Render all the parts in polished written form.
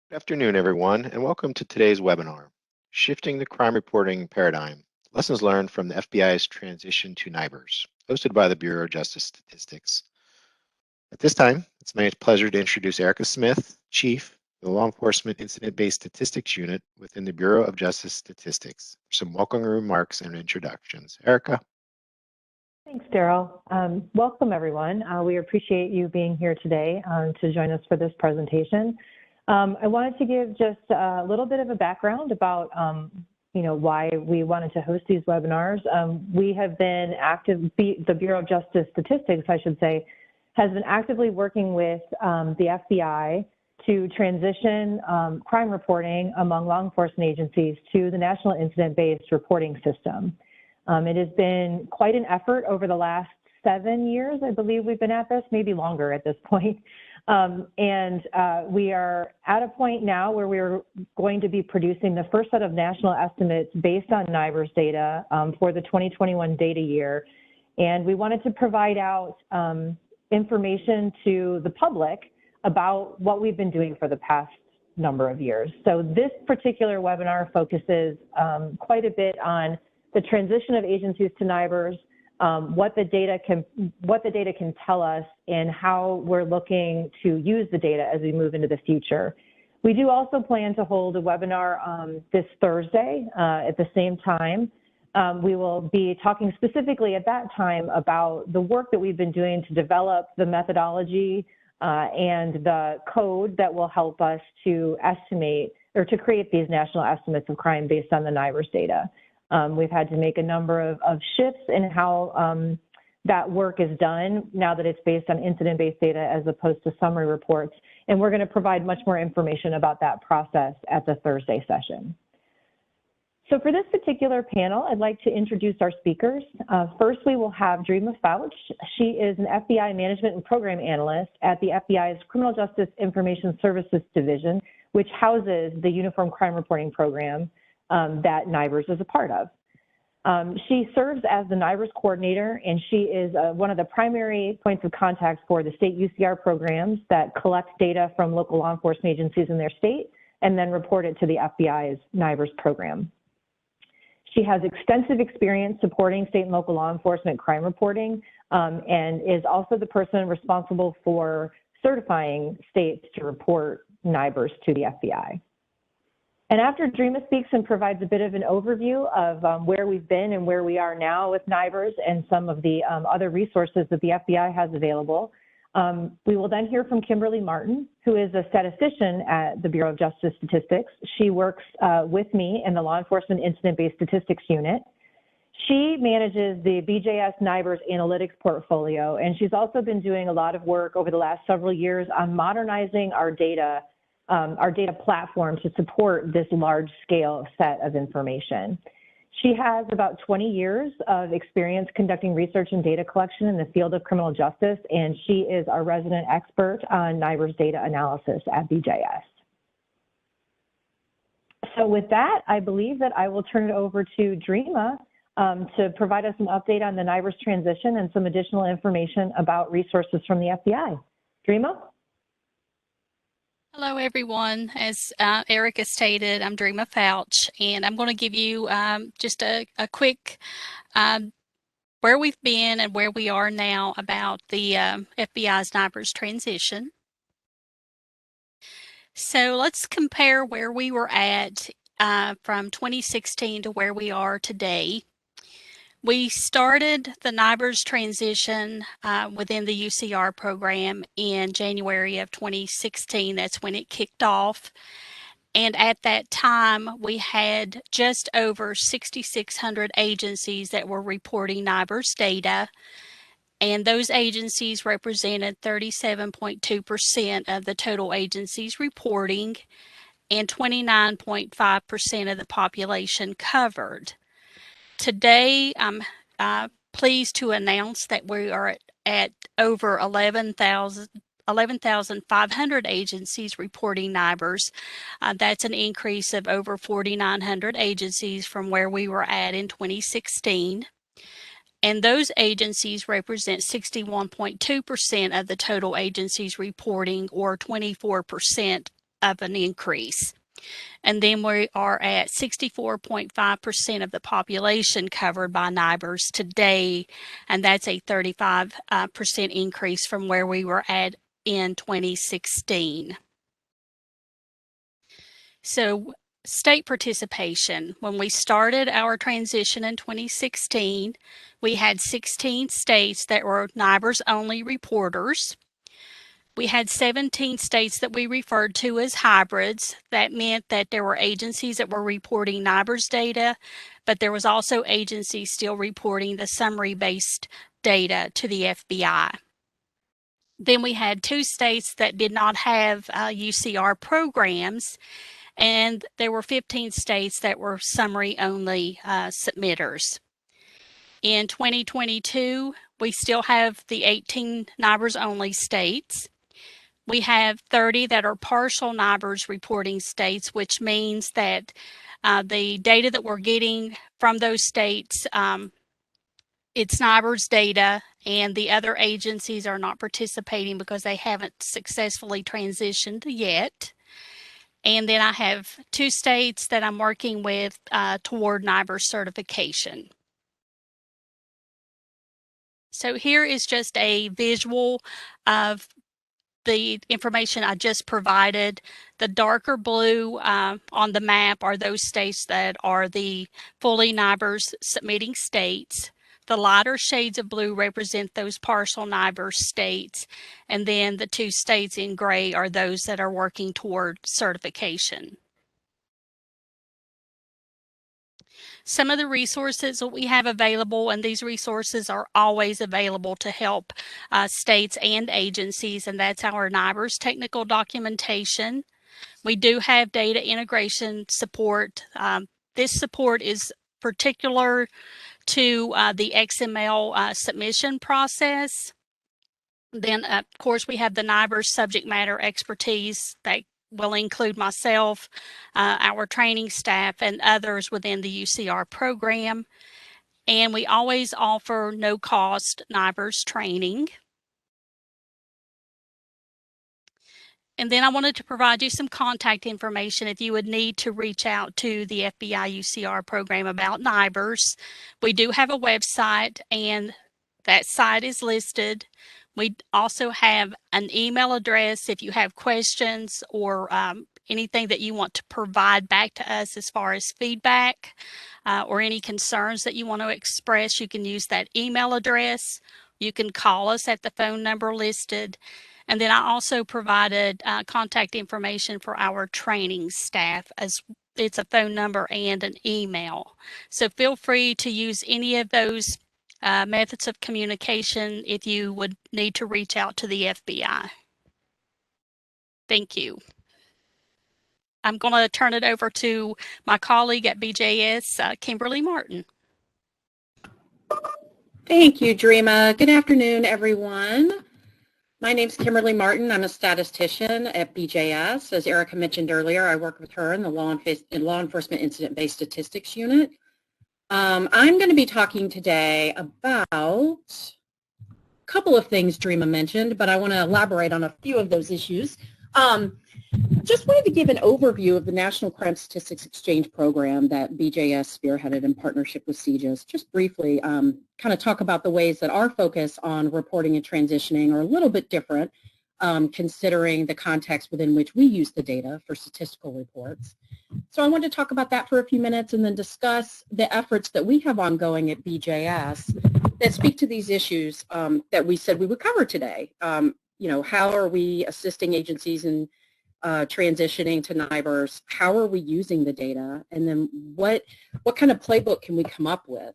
Good afternoon, everyone, and welcome to today's webinar, Shifting the Crime Reporting Paradigm, Lessons Learned from the FBI's Transition to NIBRS, hosted by the Bureau of Justice Statistics. At this time, it's my pleasure to introduce Erica Smith, Chief of the Law Enforcement Incident-Based Statistics Unit within the Bureau of Justice Statistics, for some welcoming remarks and introductions. Erica. Thanks, Daryl. Welcome, everyone. We appreciate you being here today to join us for this presentation. I wanted to give just a little bit of a background about why we wanted to host these webinars. We have been active, the Bureau of Justice Statistics, I should say, has been actively working with the FBI to transition crime reporting among law enforcement agencies to the National Incident-Based Reporting System. It has been quite an effort over the last 7 years, I believe we've been at this, maybe longer at this point. We are at a point now where we're going to be producing the first set of national estimates based on NIBRS data for the 2021 data year. And we wanted to provide out information to the public about what we've been doing for the past number of years. So this particular webinar focuses quite a bit on the transition of agencies to NIBRS, what the data can tell us, and how we're looking to use the data as we move into the future. We do also plan to hold a webinar this Thursday at the same time. We will be talking specifically at that time about the work that we've been doing to develop the methodology and the code that will help us to estimate or to create these national estimates of crime based on the NIBRS data. We've had to make a number of shifts in how that work is done now that it's based on incident-based data as opposed to summary reports. And we're going to provide much more information about that process at the Thursday session. So for this particular panel, I'd like to introduce our speakers. First, we will have Dreama Fouch. She is an FBI Management and Program Analyst at the FBI's Criminal Justice Information Services Division, which houses the Uniform Crime Reporting Program that NIBRS is a part of. She serves as the NIBRS coordinator, and she is one of the primary points of contact for the state UCR programs that collect data from local law enforcement agencies in their state and then report it to the FBI's NIBRS program. She has extensive experience supporting state and local law enforcement crime reporting and is also the person responsible for certifying states to report NIBRS to the FBI. And after Dreama speaks and provides a bit of an overview of where we've been and where we are now with NIBRS and some of the other resources that the FBI has available, we will then hear from Kimberly Martin, who is a statistician at the Bureau of Justice Statistics. She works with me in the Law Enforcement Incident-Based Statistics Unit. She manages the BJS NIBRS analytics portfolio, and she's also been doing a lot of work over the last several years on modernizing our data platform to support this large-scale set of information. She has about 20 years of experience conducting research and data collection in the field of criminal justice, and she is our resident expert on NIBRS data analysis at BJS. So with that, I believe that I will turn it over to Dreama to provide us an update on the NIBRS transition and some additional information about resources from the FBI. Dreama? Hello, everyone. As Erica stated, I'm Dreama Fouch, and I'm going to give you just a quick where we've been and where we are now about the FBI's NIBRS transition. So let's compare where we were at from 2016 to where we are today. We started the NIBRS transition within the UCR program in January of 2016. That's when it kicked off. And at that time, we had just over 6,600 agencies that were reporting NIBRS data. And those agencies represented 37.2% of the total agencies reporting and 29.5% of the population covered. Today, I'm pleased to announce that we are at over 11,500 agencies reporting NIBRS. That's an increase of over 4,900 agencies from where we were at in 2016. And those agencies represent 61.2% of the total agencies reporting, or 24% of an increase. And then we are at 64.5% of the population covered by NIBRS today, and that's a 35% increase from where we were at in 2016. So state participation. When we started our transition in 2016, we had 16 states that were NIBRS only reporters. We had 17 states that we referred to as hybrids. That meant that there were agencies that were reporting NIBRS data, but there was also agencies still reporting the summary-based data to the FBI. Then we had 2 states that did not have UCR programs, and there were 15 states that were summary-only submitters. In 2022, we still have the 18 NIBRS-only states. We have 30 that are partial NIBRS reporting states, which means that the data that we're getting from those states, it's NIBRS data, and the other agencies are not participating because they haven't successfully transitioned yet. And then I have 2 states that I'm working with toward NIBRS certification. So here is just a visual of the information I just provided. The darker blue on the map are those states that are the fully NIBRS submitting states. The lighter shades of blue represent those partial NIBRS states, and then the 2 states in gray are those that are working toward certification. Some of the resources that we have available, and these resources are always available to help states and agencies, and that's our NIBRS technical documentation. We do have data integration support. This support is particular to the XML submission process. Then, of course, we have the NIBRS subject matter expertise that will include myself, our training staff, and others within the UCR program. And we always offer no-cost NIBRS training. And then I wanted to provide you some contact information if you would need to reach out to the FBI UCR program about NIBRS. We do have a website, and that site is listed. We also have an email address if you have questions or anything that you want to provide back to us as far as feedback or any concerns that you want to express. You can use that email address. You can call us at the phone number listed. And then I also provided contact information for our training staff, as it's a phone number and an email. So feel free to use any of those methods of communication if you would need to reach out to the FBI. Thank you. I'm going to turn it over to my colleague at BJS, Kimberly Martin. Thank you, Dreama. Good afternoon, everyone. My name is Kimberly Martin. I'm a statistician at BJS. As Erica mentioned earlier, I work with her in the Law Enforcement Incident-Based Statistics Unit. I'm going to be talking today about a couple of things Dreama mentioned, but I want to elaborate on a few of those issues. Just wanted to give an overview of the National Crime Statistics Exchange Program that BJS spearheaded in partnership with CJS. Just briefly, kind of talk about the ways that our focus on reporting and transitioning are a little bit different, considering the context within which we use the data for statistical reports. So I want to talk about that for a few minutes and then discuss the efforts that we have ongoing at BJS that speak to these issues that we said we would cover today. You know, how are we assisting agencies in transitioning to NIBRS? How are we using the data? And then what kind of playbook can we come up with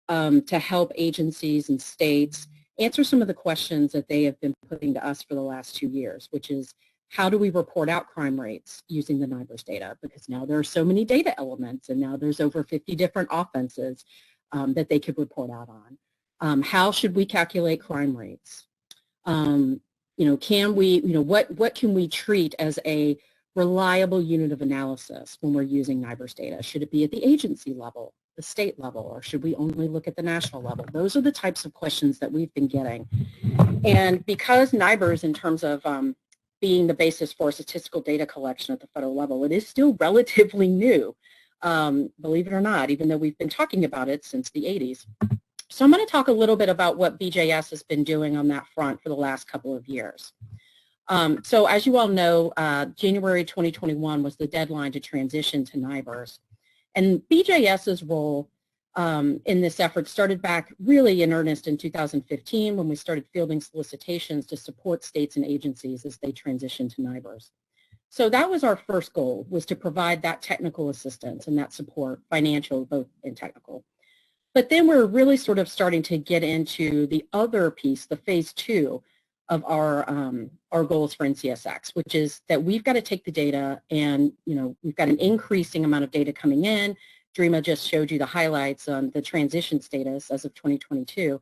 to help agencies and states answer some of the questions that they have been putting to us for the last 2 years, which is, how do we report out crime rates using the NIBRS data? Because now there are so many data elements, and now there's over 50 different offenses that they could report out on. How should we calculate crime rates? You know, can we, you know, what can we treat as a reliable unit of analysis when we're using NIBRS data? Should it be at the agency level, the state level, or should we only look at the national level? Those are the types of questions that we've been getting. And because NIBRS, in terms of being the basis for statistical data collection at the federal level. It is still relatively new, believe it or not, even though we've been talking about it since the 80s. So I'm going to talk a little bit about what BJS has been doing on that front for the last couple of years. So as you all know, January 2021 was the deadline to transition to NIBRS. And BJS's role in this effort started back really in earnest in 2015 when we started fielding solicitations to support states and agencies as they transitioned to NIBRS. So that was our first goal, was to provide that technical assistance and that support, financial, both and technical. But then we're really sort of starting to get into the other piece, the phase 2 of our goals for NCSX, which is that we've got to take the data and, we've got an increasing amount of data coming in. Dreama just showed you the highlights on the transition status as of 2022.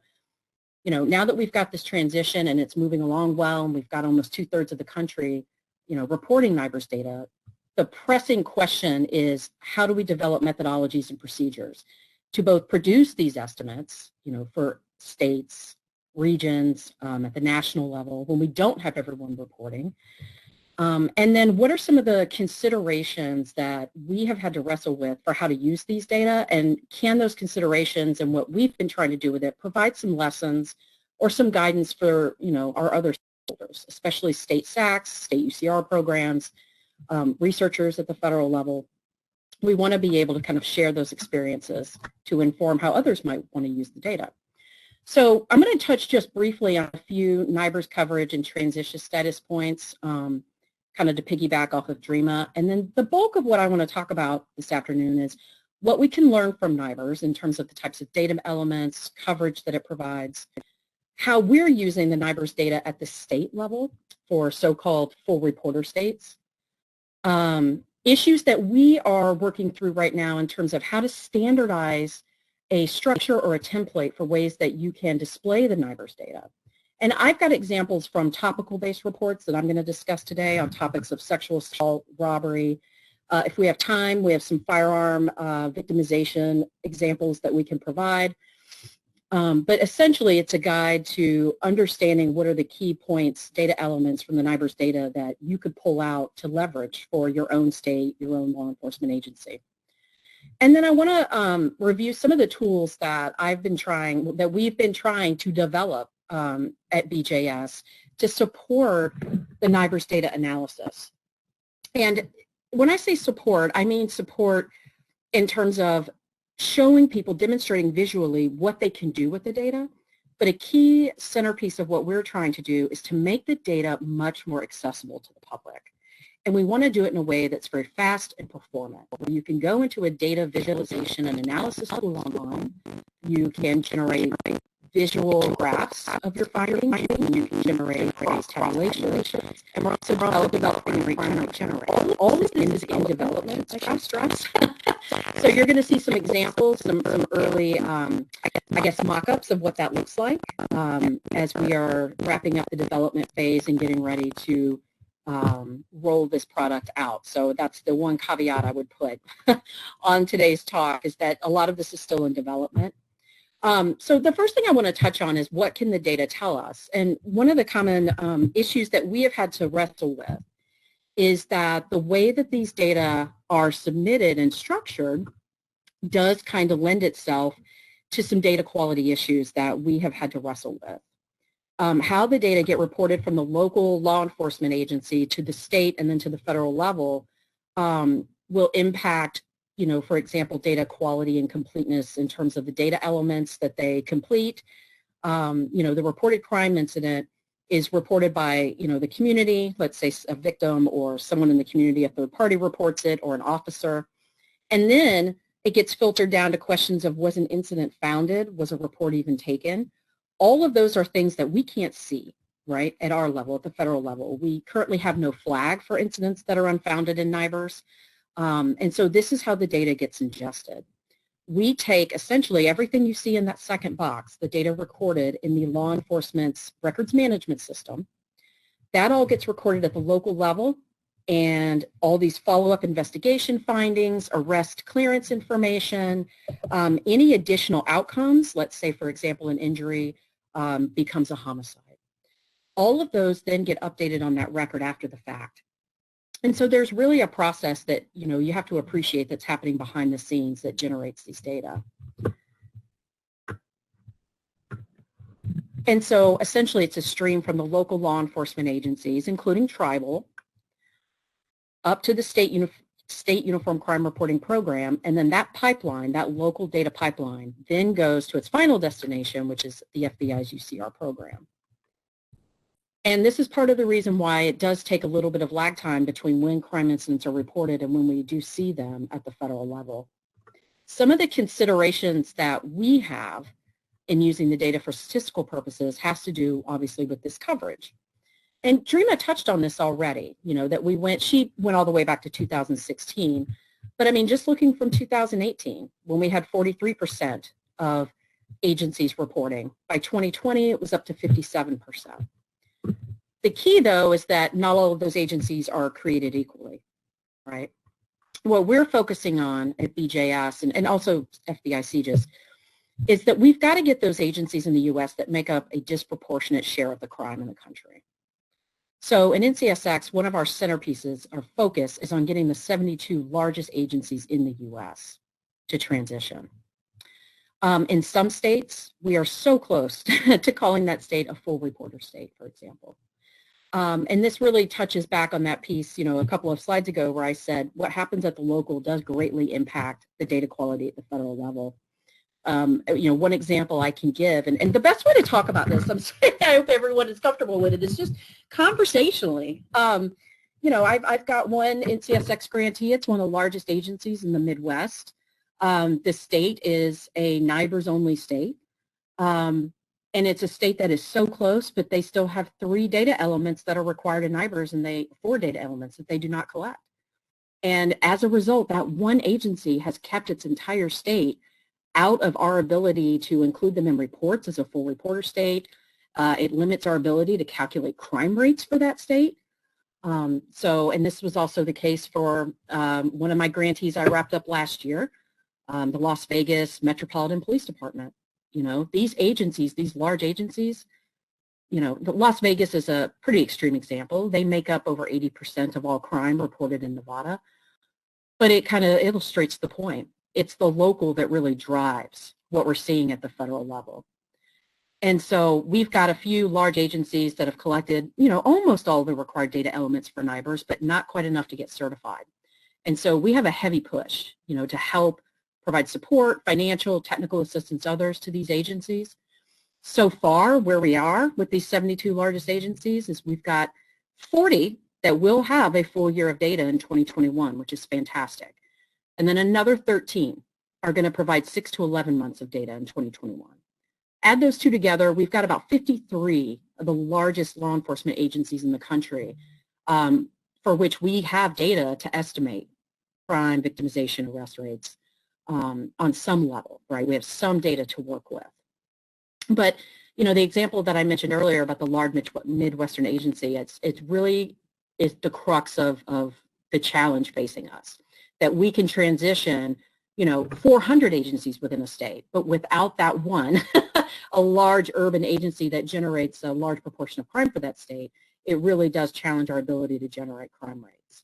Now that we've got this transition and it's moving along well, and we've got almost 2/3 of the country, reporting NIBRS data, the pressing question is, how do we develop methodologies and procedures to both produce these estimates, for states, regions, at the national level, when we don't have everyone reporting? And then what are some of the considerations that we have had to wrestle with for how to use these data, and can those considerations and what we've been trying to do with it provide some lessons or some guidance for, our other stakeholders, especially state SACs, state UCR programs, researchers at the federal level. We want to be able to kind of share those experiences to inform how others might want to use the data. So I'm going to touch just briefly on a few NIBRS coverage and transition status points, kind of to piggyback off of Dreama. And then the bulk of what I want to talk about this afternoon is what we can learn from NIBRS in terms of the types of data elements, coverage that it provides, how we're using the NIBRS data at the state level for so-called full reporter states, issues that we are working through right now in terms of how to standardize a structure or a template for ways that you can display the NIBRS data. And I've got examples from topical-based reports that I'm going to discuss today on topics of sexual assault, robbery. If we have time, we have some firearm victimization examples that we can provide. But essentially, it's a guide to understanding what are the key points, data elements from the NIBRS data that you could pull out to leverage for your own state, your own law enforcement agency. And then I want to review some of the tools that we've been trying to develop at BJS to support the NIBRS data analysis. And when I say support, I mean support in terms of showing people, demonstrating visually what they can do with the data. But a key centerpiece of what we're trying to do is to make the data much more accessible to the public. And we want to do it in a way that's very fast and performant, where you can go into a data visualization and analysis tool online. You can generate visual graphs of your findings, and you can generate tabulation, and we're also developing requirement generate. All this is in development, I should stress. So you're going to see some examples, some early, I guess, mock-ups of what that looks like as we are wrapping up the development phase and getting ready to roll this product out. So that's the one caveat I would put on today's talk, is that a lot of this is still in development. So the first thing I want to touch on is, what can the data tell us? And one of the common issues that we have had to wrestle with is that the way that these data are submitted and structured does kind of lend itself to some data quality issues that we have had to wrestle with. How the data get reported from the local law enforcement agency to the state and then to the federal level will impact, for example, data quality and completeness in terms of the data elements that they complete. The reported crime incident is reported by, the community, let's say a victim or someone in the community, a third party reports it, or an officer. And then it gets filtered down to questions of, was an incident founded? Was a report even taken? All of those are things that we can't see, right, at our level, at the federal level. We currently have no flag for incidents that are unfounded in NIBRS. And so this is how the data gets ingested. We take essentially everything you see in that second box, the data recorded in the law enforcement's records management system. That all gets recorded at the local level, and all these follow-up investigation findings, arrest clearance information, any additional outcomes, let's say, for example, an injury becomes a homicide. All of those then get updated on that record after the fact. And so there's really a process that, you have to appreciate that's happening behind the scenes that generates these data. And so essentially it's a stream from the local law enforcement agencies, including tribal, up to the state Uniform Crime Reporting Program, and then that pipeline, that local data pipeline, then goes to its final destination, which is the FBI's UCR program. And this is part of the reason why it does take a little bit of lag time between when crime incidents are reported and when we do see them at the federal level. Some of the considerations that we have in using the data for statistical purposes has to do, obviously, with this coverage. And Dreama touched on this already, that she went all the way back to 2016. But I mean, just looking from 2018, when we had 43% of agencies reporting, by 2020, it was up to 57%. The key, though, is that not all of those agencies are created equally, right? What we're focusing on at BJS and also FBI CJIS is that we've got to get those agencies in the U.S. that make up a disproportionate share of the crime in the country. So in NCSX, one of our centerpieces, our focus, is on getting the 72 largest agencies in the U.S. to transition. In some states, we are so close to calling that state a full reporter state, for example. And this really touches back on that piece, a couple of slides ago where I said what happens at the local does greatly impact the data quality at the federal level. One example I can give, and the best way to talk about this, I'm sorry, I hope everyone is comfortable with it, is just conversationally. I've got one NCSX grantee. It's one of the largest agencies in the Midwest. The state is a NIBRS only state. And it's a state that is so close, but they still have 3 data elements that are required in NIBRS and 4 data elements that they do not collect. And as a result, that one agency has kept its entire state out of our ability to include them in reports as a full reporter state. It limits our ability to calculate crime rates for that state. And this was also the case for one of my grantees I wrapped up last year, the Las Vegas Metropolitan Police Department. These agencies, these large agencies, Las Vegas is a pretty extreme example. They make up over 80% of all crime reported in Nevada. But it kind of illustrates the point. It's the local that really drives what we're seeing at the federal level. And so we've got a few large agencies that have collected, almost all the required data elements for NIBRS, but not quite enough to get certified. And so we have a heavy push, to help provide support, financial, technical assistance, others to these agencies. So far, where we are with these 72 largest agencies is we've got 40 that will have a full year of data in 2021, which is fantastic. And then another 13 are going to provide 6 to 11 months of data in 2021. Add those two together, we've got about 53 of the largest law enforcement agencies in the country for which we have data to estimate crime, victimization, arrest rates on some level, right? We have some data to work with. But, the example that I mentioned earlier about the large Midwestern agency, it really is the crux of the challenge facing us, that we can transition 400 agencies within a state, but without that one, a large urban agency that generates a large proportion of crime for that state, it really does challenge our ability to generate crime rates.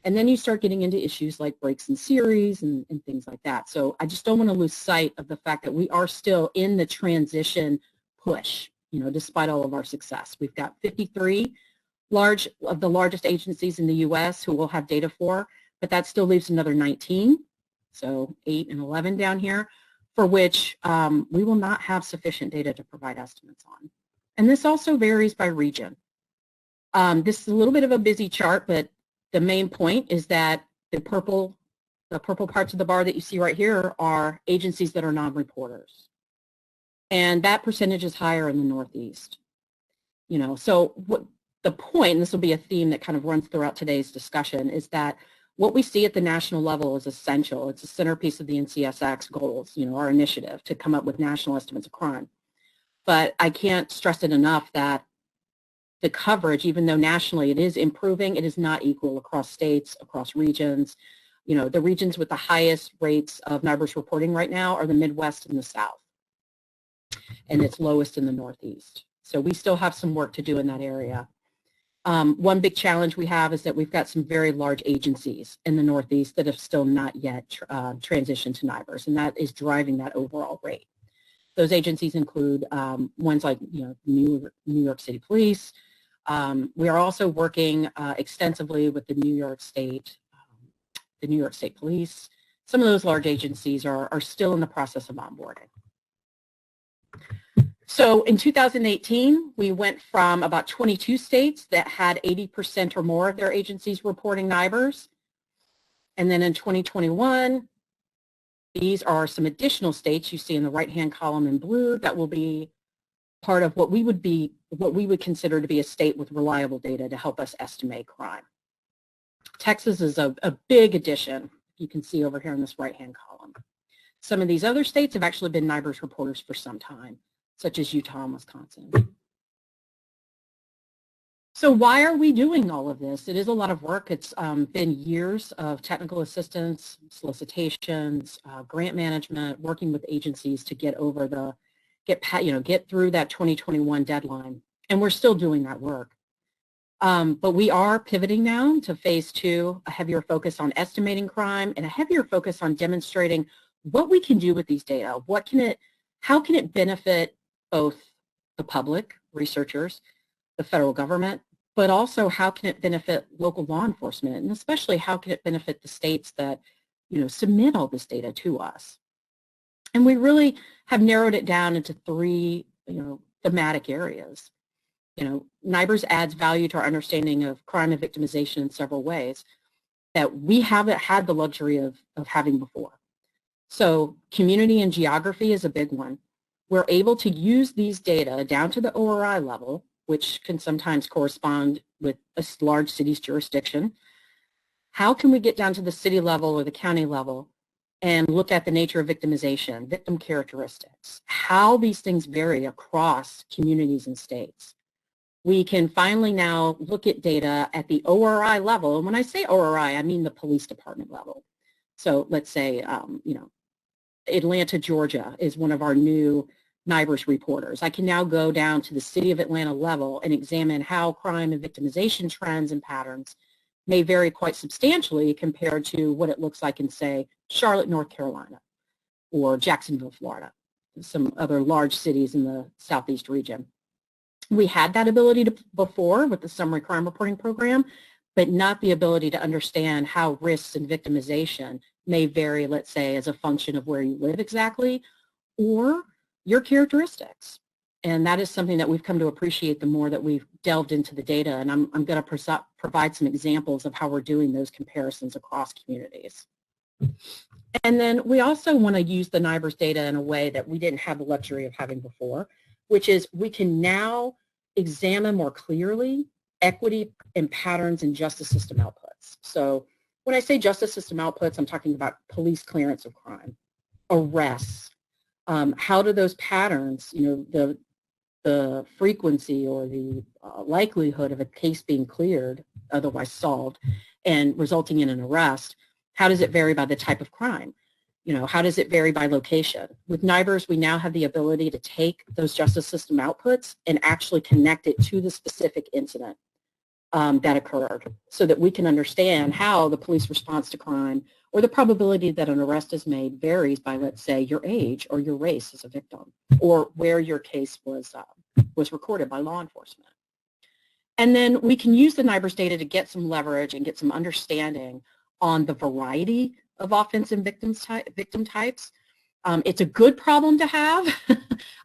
And then you start getting into issues like breaks in series and things like that. So I just don't want to lose sight of the fact that we are still in the transition push, despite all of our success. We've got 53 of the largest agencies in the U.S. who we'll have data for, but that still leaves another 19, so 8 and 11 down here, for which we will not have sufficient data to provide estimates on. And this also varies by region. This is a little bit of a busy chart, but the main point is that the purple parts of the bar that you see right here are agencies that are non-reporters. And that percentage is higher in the Northeast. So what the point, and this will be a theme that kind of runs throughout today's discussion, is that what we see at the national level is essential. It's a centerpiece of the NCSX goals, our initiative to come up with national estimates of crime. But I can't stress it enough that the coverage, even though nationally it is improving, it is not equal across states, across regions. The regions with the highest rates of NIBRS reporting right now are the Midwest and the South, and it's lowest in the Northeast. So we still have some work to do in that area. One big challenge we have is that we've got some very large agencies in the Northeast that have still not yet transitioned to NIBRS, and that is driving that overall rate. Those agencies include ones like New York City Police. We are also working extensively with the New York State Police. Some of those large agencies are still in the process of onboarding. So in 2018, we went from about 22 states that had 80% or more of their agencies reporting NIBRS. And then in 2021, these are some additional states you see in the right-hand column in blue that will be part of what we would consider to be a state with reliable data to help us estimate crime. Texas is a big addition, you can see over here in this right-hand column. Some of these other states have actually been NIBRS reporters for some time, such as Utah and Wisconsin. So why are we doing all of this? It is a lot of work. It's been years of technical assistance, solicitations, grant management, working with agencies to get over get through that 2021 deadline. And we're still doing that work. But we are pivoting now to phase 2, a heavier focus on estimating crime and a heavier focus on demonstrating what we can do with these data. How can it benefit both the public, researchers, the federal government, but also how can it benefit local law enforcement, and especially how can it benefit the states that submit all this data to us. And we really have narrowed it down into 3 thematic areas. NIBRS adds value to our understanding of crime and victimization in several ways that we haven't had the luxury of having before. So community and geography is a big one. We're able to use these data down to the ORI level, which can sometimes correspond with a large city's jurisdiction. How can we get down to the city level or the county level and look at the nature of victimization, victim characteristics, how these things vary across communities and states? We can finally now look at data at the ORI level. And when I say ORI, I mean the police department level. So let's say, Atlanta, Georgia is one of our new NIBRS reporters. I can now go down to the city of Atlanta level and examine how crime and victimization trends and patterns may vary quite substantially compared to what it looks like in, say, Charlotte, North Carolina, or Jacksonville, Florida, some other large cities in the Southeast region. We had that ability before with the summary crime reporting program, but not the ability to understand how risks and victimization may vary, let's say, as a function of where you live exactly, or your characteristics. And that is something that we've come to appreciate the more that we've delved into the data. And I'm going to provide some examples of how we're doing those comparisons across communities. And then we also want to use the NIBRS data in a way that we didn't have the luxury of having before, which is we can now examine more clearly equity and patterns in justice system outputs. So when I say justice system outputs, I'm talking about police clearance of crime, arrests. How do those patterns, the frequency or the likelihood of a case being cleared, otherwise solved, and resulting in an arrest, how does it vary by the type of crime? How does it vary by location? With NIBRS, we now have the ability to take those justice system outputs and actually connect it to the specific incident that occurred so that we can understand how the police response to crime or the probability that an arrest is made varies by, let's say, your age or your race as a victim or where your case was recorded by law enforcement. And then we can use the NIBRS data to get some leverage and get some understanding on the variety of offense and victim types. It's a good problem to have.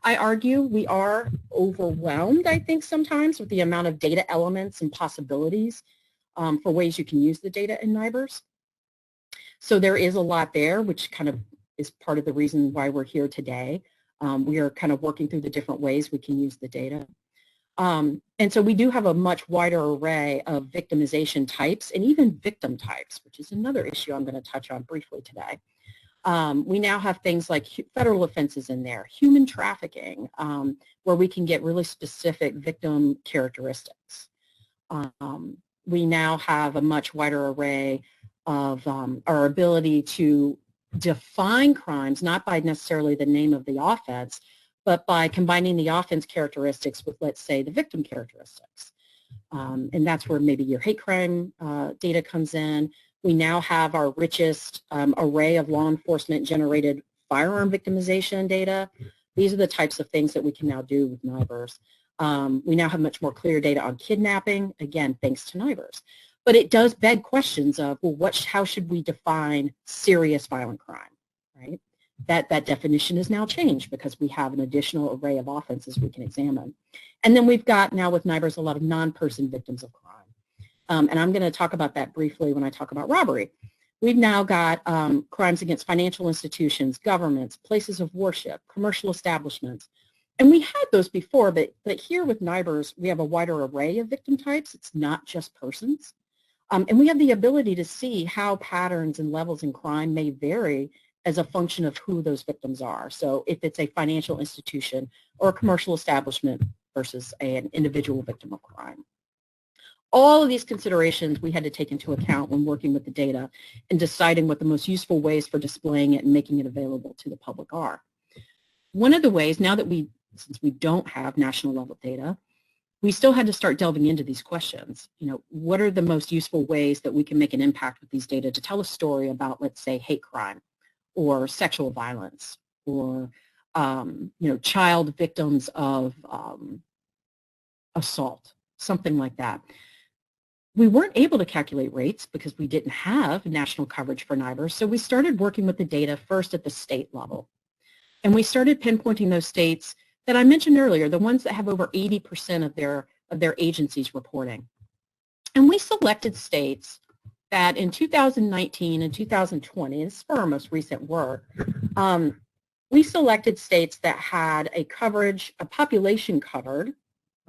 I argue we are overwhelmed, I think, sometimes with the amount of data elements and possibilities for ways you can use the data in NIBRS. So there is a lot there, which kind of is part of the reason why we're here today. We are kind of working through the different ways we can use the data. And so we do have a much wider array of victimization types and even victim types, which is another issue I'm going to touch on briefly today. We now have things like federal offenses in there, human trafficking, where we can get really specific victim characteristics. We now have a much wider array of our ability to define crimes, not by necessarily the name of the offense, but by combining the offense characteristics with, let's say, the victim characteristics. And that's where maybe your hate crime data comes in. We now have our richest array of law enforcement generated firearm victimization data. These are the types of things that we can now do with NIBRS. We now have much more clear data on kidnapping, again, thanks to NIBRS. But it does beg questions of, well, how should we define serious violent crime, right? That definition is now changed because we have an additional array of offenses we can examine. And then we've got now with NIBRS a lot of non-person victims of crime. And I'm going to talk about that briefly when I talk about robbery. We've now got crimes against financial institutions, governments, places of worship, commercial establishments. And we had those before, but here with NIBRS, we have a wider array of victim types. It's not just persons. And we have the ability to see how patterns and levels in crime may vary as a function of who those victims are. So if it's a financial institution or a commercial establishment versus an individual victim of crime. All of these considerations we had to take into account when working with the data and deciding what the most useful ways for displaying it and making it available to the public are. One of the ways, now that since we don't have national level data, we still had to start delving into these questions. You know, what are the most useful ways that we can make an impact with these data to tell a story about, let's say, hate crime or sexual violence or, you know, child victims of assault, something like that. We weren't able to calculate rates because we didn't have national coverage for NIBRS, so we started working with the data first at the state level. And we started pinpointing those states that I mentioned earlier, the ones that have over 80% of their agencies reporting. And we selected states that in 2019 and 2020, this is for our most recent work, we selected states that had a coverage, a population covered,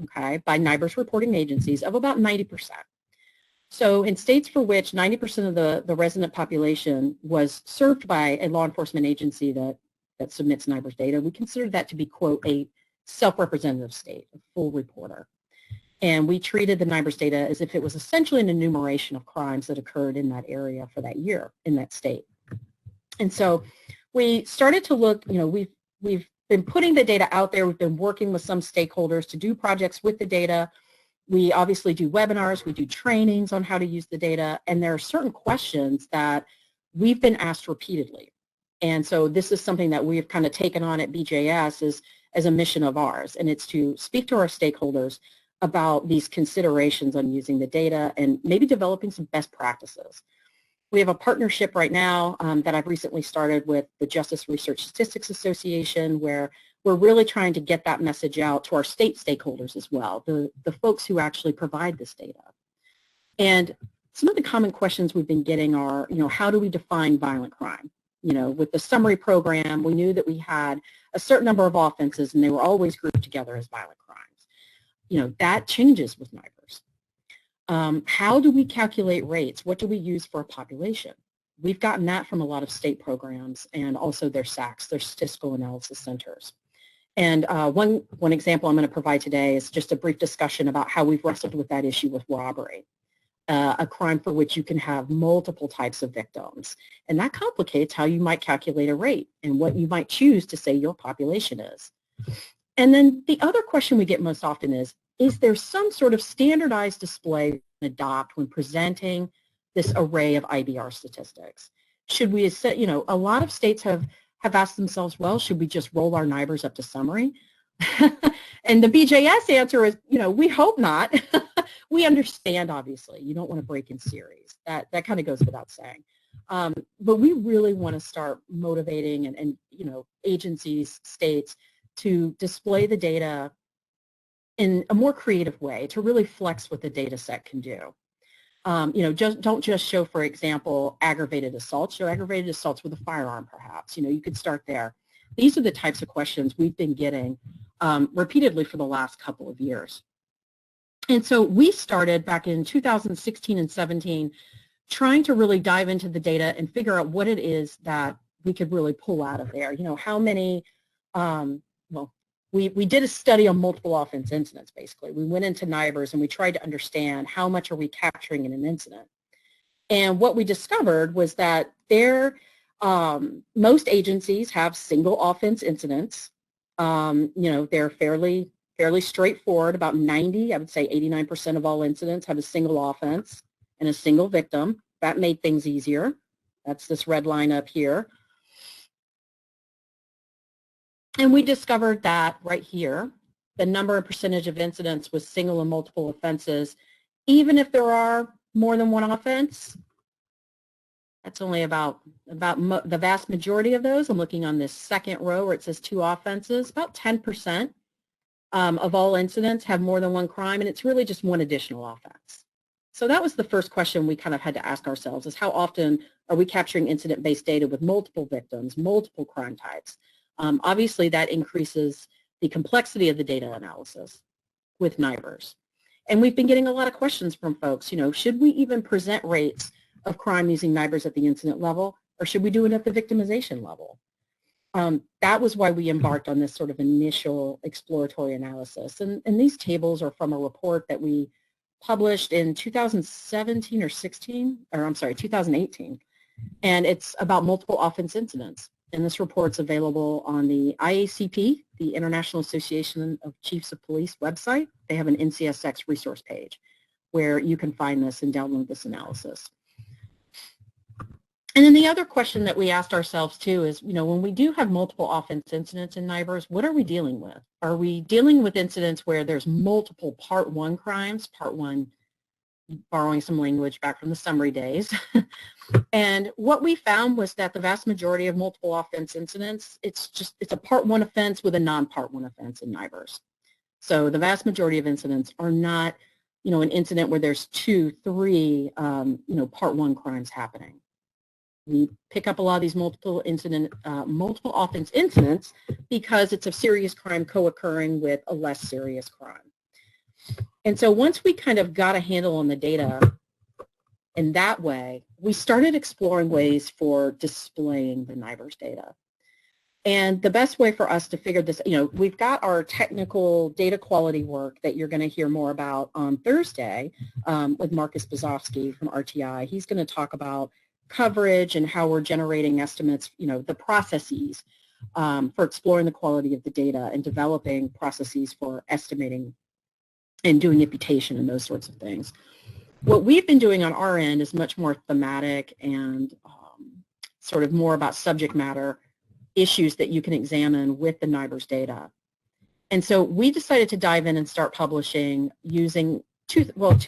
okay, by NIBRS reporting agencies of about 90%. So in states for which 90% of the resident population was served by a law enforcement agency that submits NIBRS data, we considered that to be, quote, a self-representative state, a full reporter. And we treated the NIBRS data as if it was essentially an enumeration of crimes that occurred in that area for that year in that state. And so we started to look, you know, we've been putting the data out there. We've been working with some stakeholders to do projects with the data. We obviously do webinars, we do trainings on how to use the data, and there are certain questions that we've been asked repeatedly. And so this is something that we've kind of taken on at BJS as a mission of ours, and it's to speak to our stakeholders about these considerations on using the data and maybe developing some best practices. We have a partnership right now that I've recently started with the Justice Research Statistics Association, where we're really trying to get that message out to our state stakeholders as well, the folks who actually provide this data. And some of the common questions we've been getting are, you know, how do we define violent crime? You know, with the summary program, we knew that we had a certain number of offenses and they were always grouped together as violent crimes. You know, that changes with NIBRS. How do we calculate rates? What do we use for a population? We've gotten that from a lot of state programs and also their SACs, their statistical analysis centers. And one example I'm going to provide today is just a brief discussion about how we've wrestled with that issue with robbery, a crime for which you can have multiple types of victims. And that complicates how you might calculate a rate and what you might choose to say your population is. And then the other question we get most often is there some sort of standardized display we can adopt when presenting this array of IBR statistics? Should we, you know, a lot of states have asked themselves, well, should we just roll our NIBRS up to summary? And the BJS answer is, you know, we hope not. We understand, obviously, you don't want to break in series. That kind of goes without saying. But we really want to start motivating and, you know, agencies, states to display the data in a more creative way, to really flex what the data set can do. You know, don't just show, for example, aggravated assaults. Show aggravated assaults with a firearm, perhaps. You know, you could start there. These are the types of questions we've been getting repeatedly for the last couple of years. And so we started back in 2016 and 17 trying to really dive into the data and figure out what it is that we could really pull out of there. You know, how many, well, we did a study on multiple offense incidents, basically. We went into NIBRS and we tried to understand how much are we capturing in an incident. And what we discovered was that most agencies have single offense incidents They're fairly straightforward. About 90, I would say 89% of all incidents have a single offense and a single victim. That made things easier. That's this red line up here. And we discovered that right here, the number and percentage of incidents with single and multiple offenses, even if there are more than one offense, that's only about the vast majority of those. I'm looking on this second row where it says 2 offenses. About 10% of all incidents have more than one crime, and it's really just one additional offense. So that was the first question we kind of had to ask ourselves, is how often are we capturing incident-based data with multiple victims, multiple crime types? Obviously, that increases the complexity of the data analysis with NIBRS. And we've been getting a lot of questions from folks, should we even present rates of crime using NIBRS at the incident level, or should we do it at the victimization level? That was why we embarked on this sort of initial exploratory analysis. And these tables are from a report that we published in 2017 or 16, or I'm sorry, 2018. And it's about multiple offense incidents. And this report's available on the IACP, the International Association of Chiefs of Police website. They have an NCSX resource page where you can find this and download this analysis. And then the other question that we asked ourselves too is, when we do have multiple offense incidents in NIBRS, what are we dealing with? Are we dealing with incidents where there's multiple Part 1 crimes, Part 1 borrowing some language back from the summary days. And what we found was that the vast majority of multiple offense incidents, it's a Part 1 offense with a non-Part 1 offense in NIBRS. So the vast majority of incidents are not, an incident where there's 2, 3, Part 1 crimes happening. We pick up a lot of these multiple offense incidents because it's a serious crime co-occurring with a less serious crime. And so once we kind of got a handle on the data in that way, we started exploring ways for displaying the NIBRS data. And the best way for us to figure this, we've got our technical data quality work that you're going to hear more about on Thursday with Marcus Bazowski from RTI. He's going to talk about coverage and how we're generating estimates, the processes for exploring the quality of the data and developing processes for estimating and doing imputation and those sorts of things. What we've been doing on our end is much more thematic and sort of more about subject matter issues that you can examine with the NIBRS data. And so we decided to dive in and start publishing using two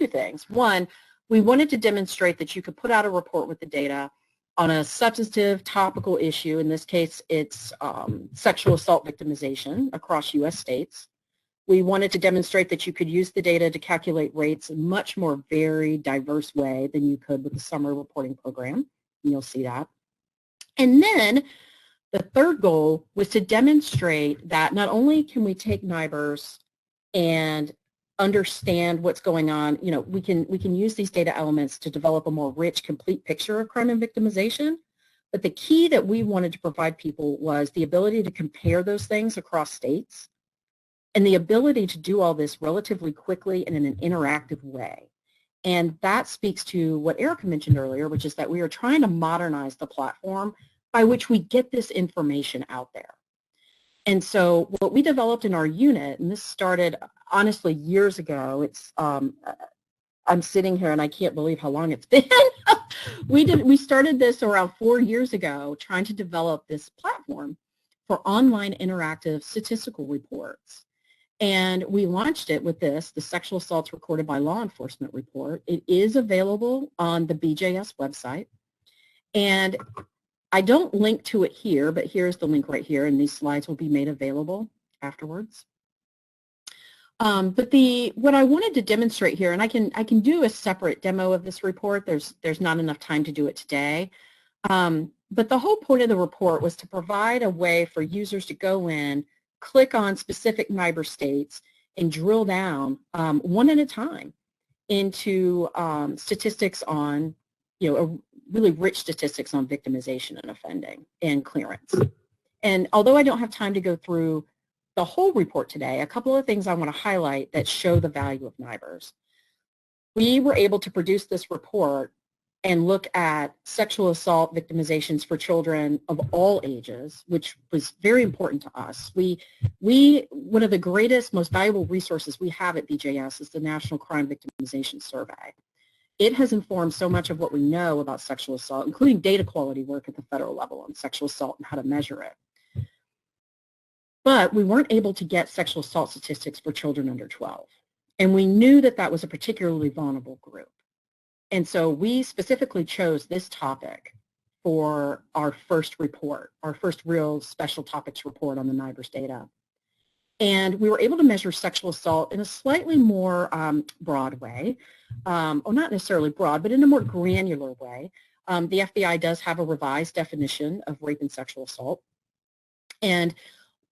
things. One, we wanted to demonstrate that you could put out a report with the data on a substantive topical issue. In this case, it's sexual assault victimization across U.S. states. We wanted to demonstrate that you could use the data to calculate rates in a much more very diverse way than you could with the summary reporting program. And you'll see that. And then the third goal was to demonstrate that not only can we take NIBRS and understand what's going on, we can use these data elements to develop a more rich, complete picture of crime and victimization. But the key that we wanted to provide people was the ability to compare those things across states and the ability to do all this relatively quickly and in an interactive way. And that speaks to what Erica mentioned earlier, which is that we are trying to modernize the platform by which we get this information out there. And so what we developed in our unit, and this started honestly years ago, it's I'm sitting here and I can't believe how long it's been. We started this around 4 years ago, trying to develop this platform for online interactive statistical reports. And we launched it with the Sexual Assaults Recorded by Law Enforcement report. It is available on the BJS website. And I don't link to it here, but here's the link right here, and these slides will be made available afterwards. But what I wanted to demonstrate here, and I can do a separate demo of this report. There's not enough time to do it today. But the whole point of the report was to provide a way for users to go in, click on specific NIBRS states, and drill down one at a time into statistics on, really rich statistics on victimization and offending and clearance. And although I don't have time to go through the whole report today, a couple of things I want to highlight that show the value of NIBRS. We were able to produce this report and look at sexual assault victimizations for children of all ages, which was very important to us. One of the greatest, most valuable resources we have at BJS is the National Crime Victimization Survey. It has informed so much of what we know about sexual assault, including data quality work at the federal level on sexual assault and how to measure it. But we weren't able to get sexual assault statistics for children under 12. And we knew that that was a particularly vulnerable group. And so we specifically chose this topic for our first report, our first real special topics report on the NIBRS data. And we were able to measure sexual assault in a slightly more broad way, or not necessarily broad, but in a more granular way. The FBI does have a revised definition of rape and sexual assault. And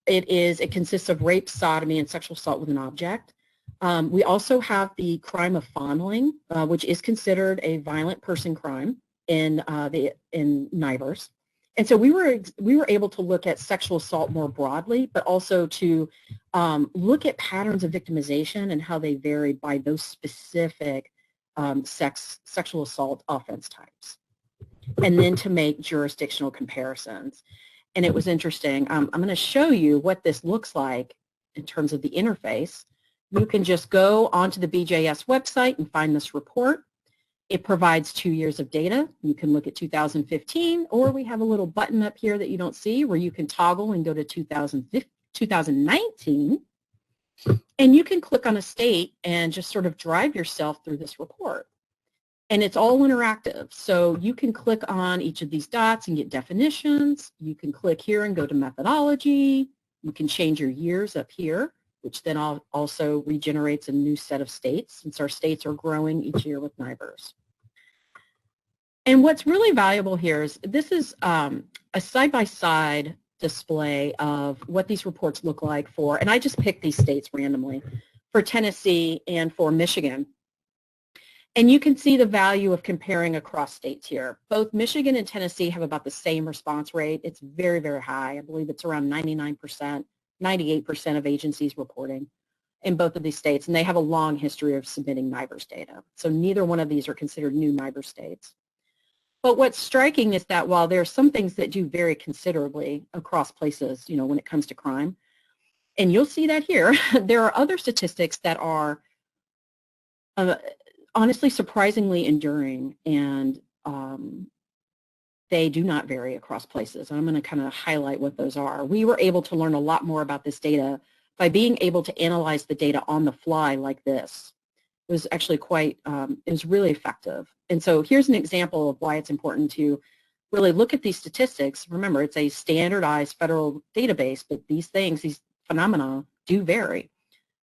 it consists of rape, sodomy, and sexual assault with an object. We also have the crime of fondling, which is considered a violent person crime in NIBRS. And so we were able to look at sexual assault more broadly, but also to look at patterns of victimization and how they vary by those specific sexual assault offense types, and then to make jurisdictional comparisons. And it was interesting. I'm going to show you what this looks like in terms of the interface. You can just go onto the BJS website and find this report. It provides 2 years of data. You can look at 2015, or we have a little button up here that you don't see where you can toggle and go to 2019, and you can click on a state and just sort of drive yourself through this report. And it's all interactive, so you can click on each of these dots and get definitions. You can click here and go to methodology. You can change your years up here, which then also regenerates a new set of states, since our states are growing each year with NIBRS. And what's really valuable here is this is a side-by-side display of what these reports look like for, and I just picked these states randomly, for Tennessee and for Michigan. And you can see the value of comparing across states here. Both Michigan and Tennessee have about the same response rate. It's very, very high. I believe it's around 99%. 98% of agencies reporting in both of these states, and they have a long history of submitting NIBRS data. So neither one of these are considered new NIBRS states. But what's striking is that while there are some things that do vary considerably across places, when it comes to crime, and you'll see that here, there are other statistics that are honestly surprisingly enduring, and they do not vary across places. I'm going to kind of highlight what those are. We were able to learn a lot more about this data by being able to analyze the data on the fly like this. It was actually it was really effective. And so here's an example of why it's important to really look at these statistics. Remember, it's a standardized federal database, but these phenomena do vary.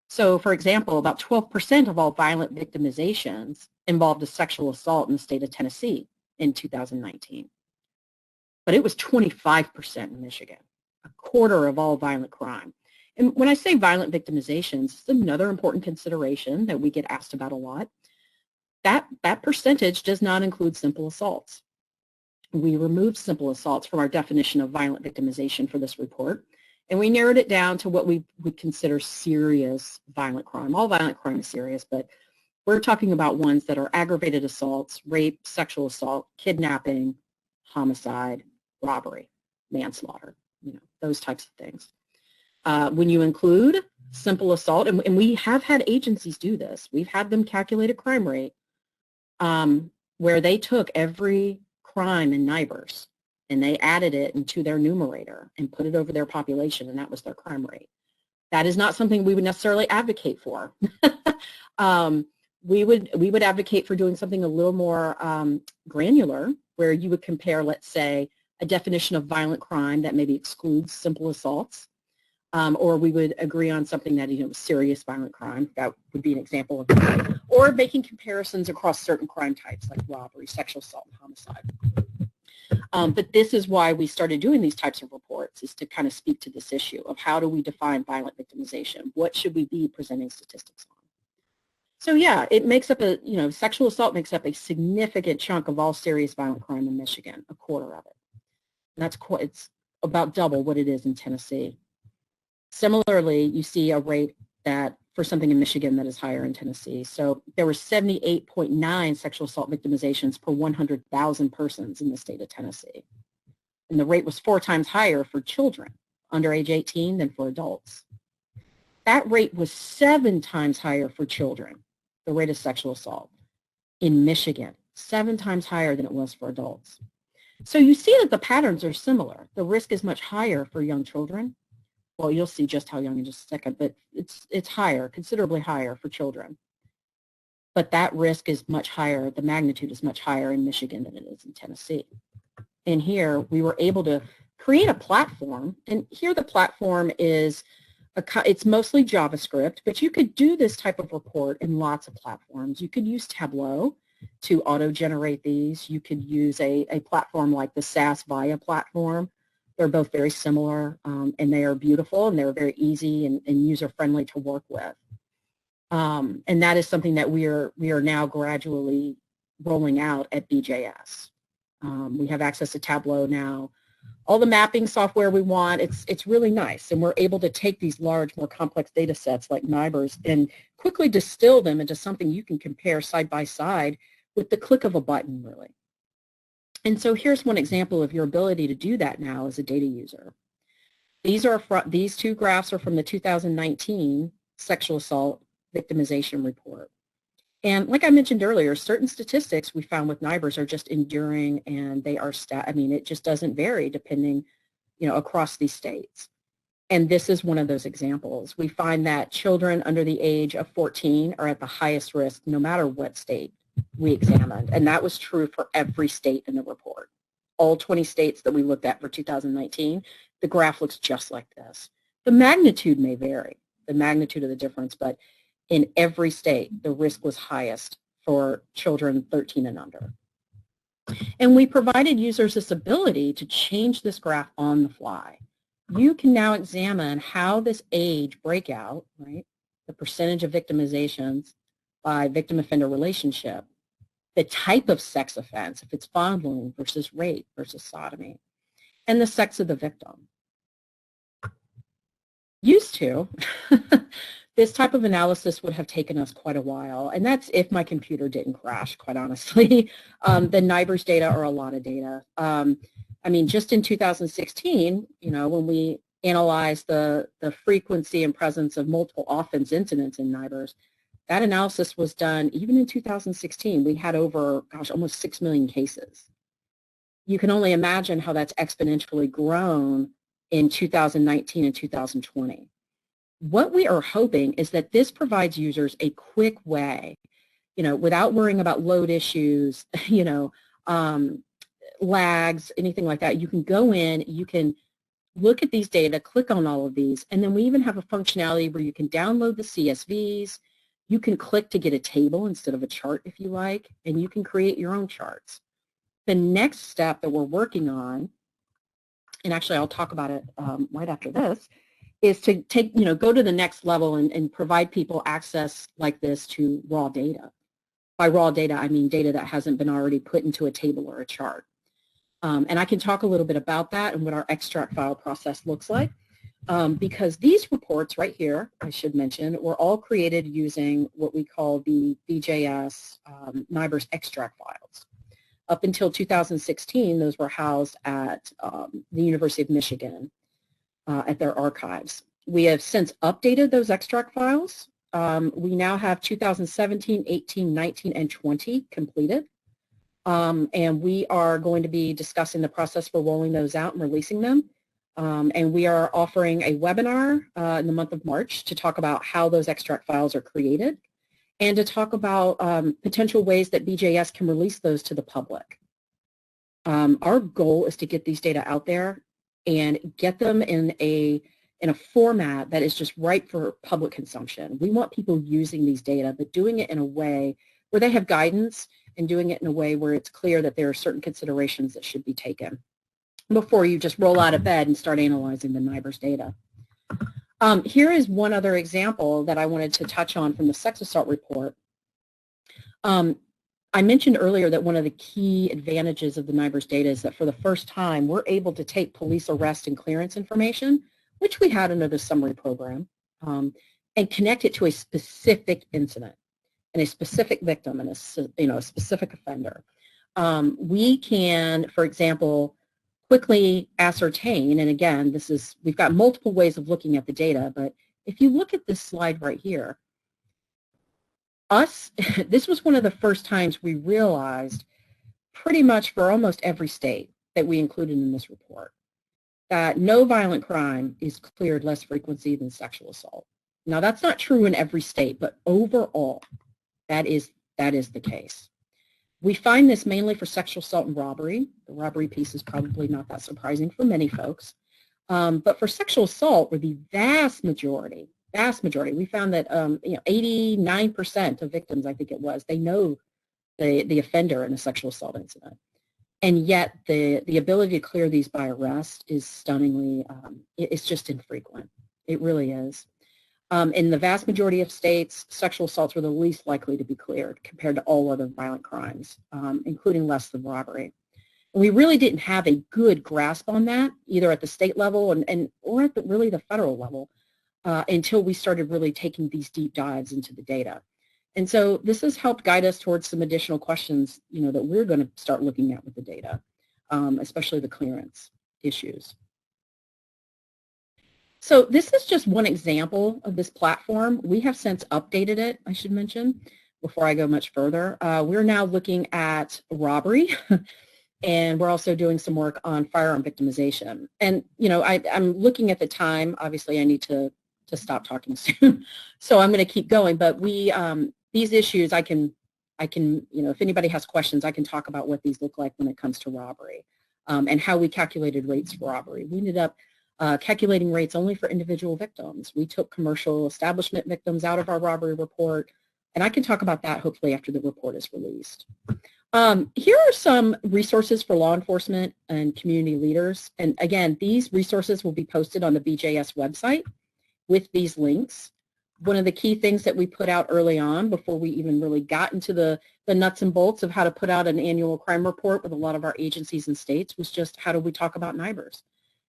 So for example, about 12% of all violent victimizations involved a sexual assault in the state of Tennessee in 2019. But it was 25% in Michigan, a quarter of all violent crime. And when I say violent victimizations, it's another important consideration that we get asked about a lot. That percentage does not include simple assaults. We removed simple assaults from our definition of violent victimization for this report, and we narrowed it down to what we would consider serious violent crime. All violent crime is serious, but we're talking about ones that are aggravated assaults, rape, sexual assault, kidnapping, homicide, robbery, manslaughter, those types of things. When you include simple assault, and we have had agencies do this, we've had them calculate a crime rate where they took every crime in NIBRS and they added it into their numerator and put it over their population, and that was their crime rate. That is not something we would necessarily advocate for. We would advocate for doing something a little more granular, where you would compare, let's say, a definition of violent crime that maybe excludes simple assaults, or we would agree on something that serious violent crime. That would be an example of that. Or making comparisons across certain crime types like robbery, sexual assault, and homicide. But this is why we started doing these types of reports, is to kind of speak to this issue of how do we define violent victimization? What should we be presenting statistics on? So yeah, it makes up sexual assault makes up a significant chunk of all serious violent crime in Michigan, a quarter of it. And it's about double what it is in Tennessee. Similarly, you see a rate that for something in Michigan that is higher in Tennessee. So there were 78.9 sexual assault victimizations per 100,000 persons in the state of Tennessee. And the rate was 4 times higher for children under age 18 than for adults. That rate was 7 times higher for children, the rate of sexual assault in Michigan, 7 times higher than it was for adults. So you see that the patterns are similar. The risk is much higher for young children. Well, you'll see just how young in just a second, but it's higher, considerably higher for children. But that risk is much higher, the magnitude is much higher in Michigan than it is in Tennessee. And here we were able to create a platform, and here the platform is, it's mostly JavaScript, but you could do this type of report in lots of platforms. You could use Tableau to auto-generate these. You could use a platform like the SAS Via platform. They're both very similar, and they are beautiful, and they're very easy and user-friendly to work with. And that is something that we are now gradually rolling out at BJS. We have access to Tableau now. All the mapping software we want, it's really nice, and we're able to take these large, more complex data sets like NIBRS and quickly distill them into something you can compare side by side with the click of a button, really. And so here's one example of your ability to do that now as a data user. These 2 graphs are from the 2019 Sexual Assault Victimization Report. And like I mentioned earlier, certain statistics we found with NIBRS are just enduring, and they are it just doesn't vary depending, across these states. And this is one of those examples. We find that children under the age of 14 are at the highest risk no matter what state we examined, and that was true for every state in the report. All 20 states that we looked at for 2019, the graph looks just like this. The magnitude may vary, the magnitude of the difference, but in every state, the risk was highest for children 13 and under. And we provided users this ability to change this graph on the fly. You can now examine how this age breakout, right, the percentage of victimizations by victim-offender relationship, the type of sex offense, if it's fondling versus rape versus sodomy, and the sex of the victim. Used to, this type of analysis would have taken us quite a while, and that's if my computer didn't crash, quite honestly. The NIBRS data are a lot of data. I mean, just in 2016, when we analyzed the frequency and presence of multiple offense incidents in NIBRS, that analysis was done even in 2016. We had over, almost 6 million cases. You can only imagine how that's exponentially grown in 2019 and 2020. What we are hoping is that this provides users a quick way, without worrying about load issues, lags, anything like that. You can go in, you can look at these data, click on all of these, and then we even have a functionality where you can download the CSVs. You can click to get a table instead of a chart if you like, and you can create your own charts. The next step that we're working on, and actually I'll talk about it right after this, is to go to the next level and provide people access like this to raw data. By raw data, I mean data that hasn't been already put into a table or a chart. And I can talk a little bit about that and what our extract file process looks like. Because these reports right here, I should mention, were all created using what we call the BJS NIBRS extract files. Up until 2016, those were housed at the University of Michigan at their archives. We have since updated those extract files. We now have 2017, 18, 19, and 20 completed. And we are going to be discussing the process for rolling those out and releasing them. And we are offering a webinar in the month of March to talk about how those extract files are created and to talk about potential ways that BJS can release those to the public. Our goal is to get these data out there and get them in a format that is just right for public consumption. We want people using these data, but doing it in a way where they have guidance and doing it in a way where it's clear that there are certain considerations that should be taken before you just roll out of bed and start analyzing the NIBRS data. Here is one other example that I wanted to touch on from the sex assault report. I mentioned earlier that one of the key advantages of the NIBRS data is that for the first time, we're able to take police arrest and clearance information, which we had under the summary program, and connect it to a specific incident and a specific victim and a specific offender. We can, for example, quickly ascertain, and again, we've got multiple ways of looking at the data, but if you look at this slide right here, this was one of the first times we realized pretty much for almost every state that we included in this report that no violent crime is cleared less frequency than sexual assault. Now that's not true in every state, but overall that is the case. We find this mainly for sexual assault and robbery. The robbery piece is probably not that surprising for many folks. But for sexual assault, where the vast majority, we found that 89% of victims, I think it was, they know the offender in a sexual assault incident. And yet the ability to clear these by arrest is stunningly, it's just infrequent. It really is. In the vast majority of states, sexual assaults were the least likely to be cleared compared to all other violent crimes, including less than robbery. And we really didn't have a good grasp on that, either at the state level or at really the federal level, until we started really taking these deep dives into the data. And so this has helped guide us towards some additional questions, that we're going to start looking at with the data, especially the clearance issues. So this is just one example of this platform. We have since updated it, I should mention, before I go much further. We're now looking at robbery, and we're also doing some work on firearm victimization. And, I'm looking at the time. Obviously, I need to stop talking soon, so I'm going to keep going. But these issues, I can, if anybody has questions, I can talk about what these look like when it comes to robbery, and how we calculated rates for robbery. We ended up calculating rates only for individual victims. We took commercial establishment victims out of our robbery report, and I can talk about that hopefully after the report is released. Here are some resources for law enforcement and community leaders. And again, these resources will be posted on the BJS website with these links. One of the key things that we put out early on, before we even really got into the nuts and bolts of how to put out an annual crime report with a lot of our agencies and states, was just how do we talk about NIBRS?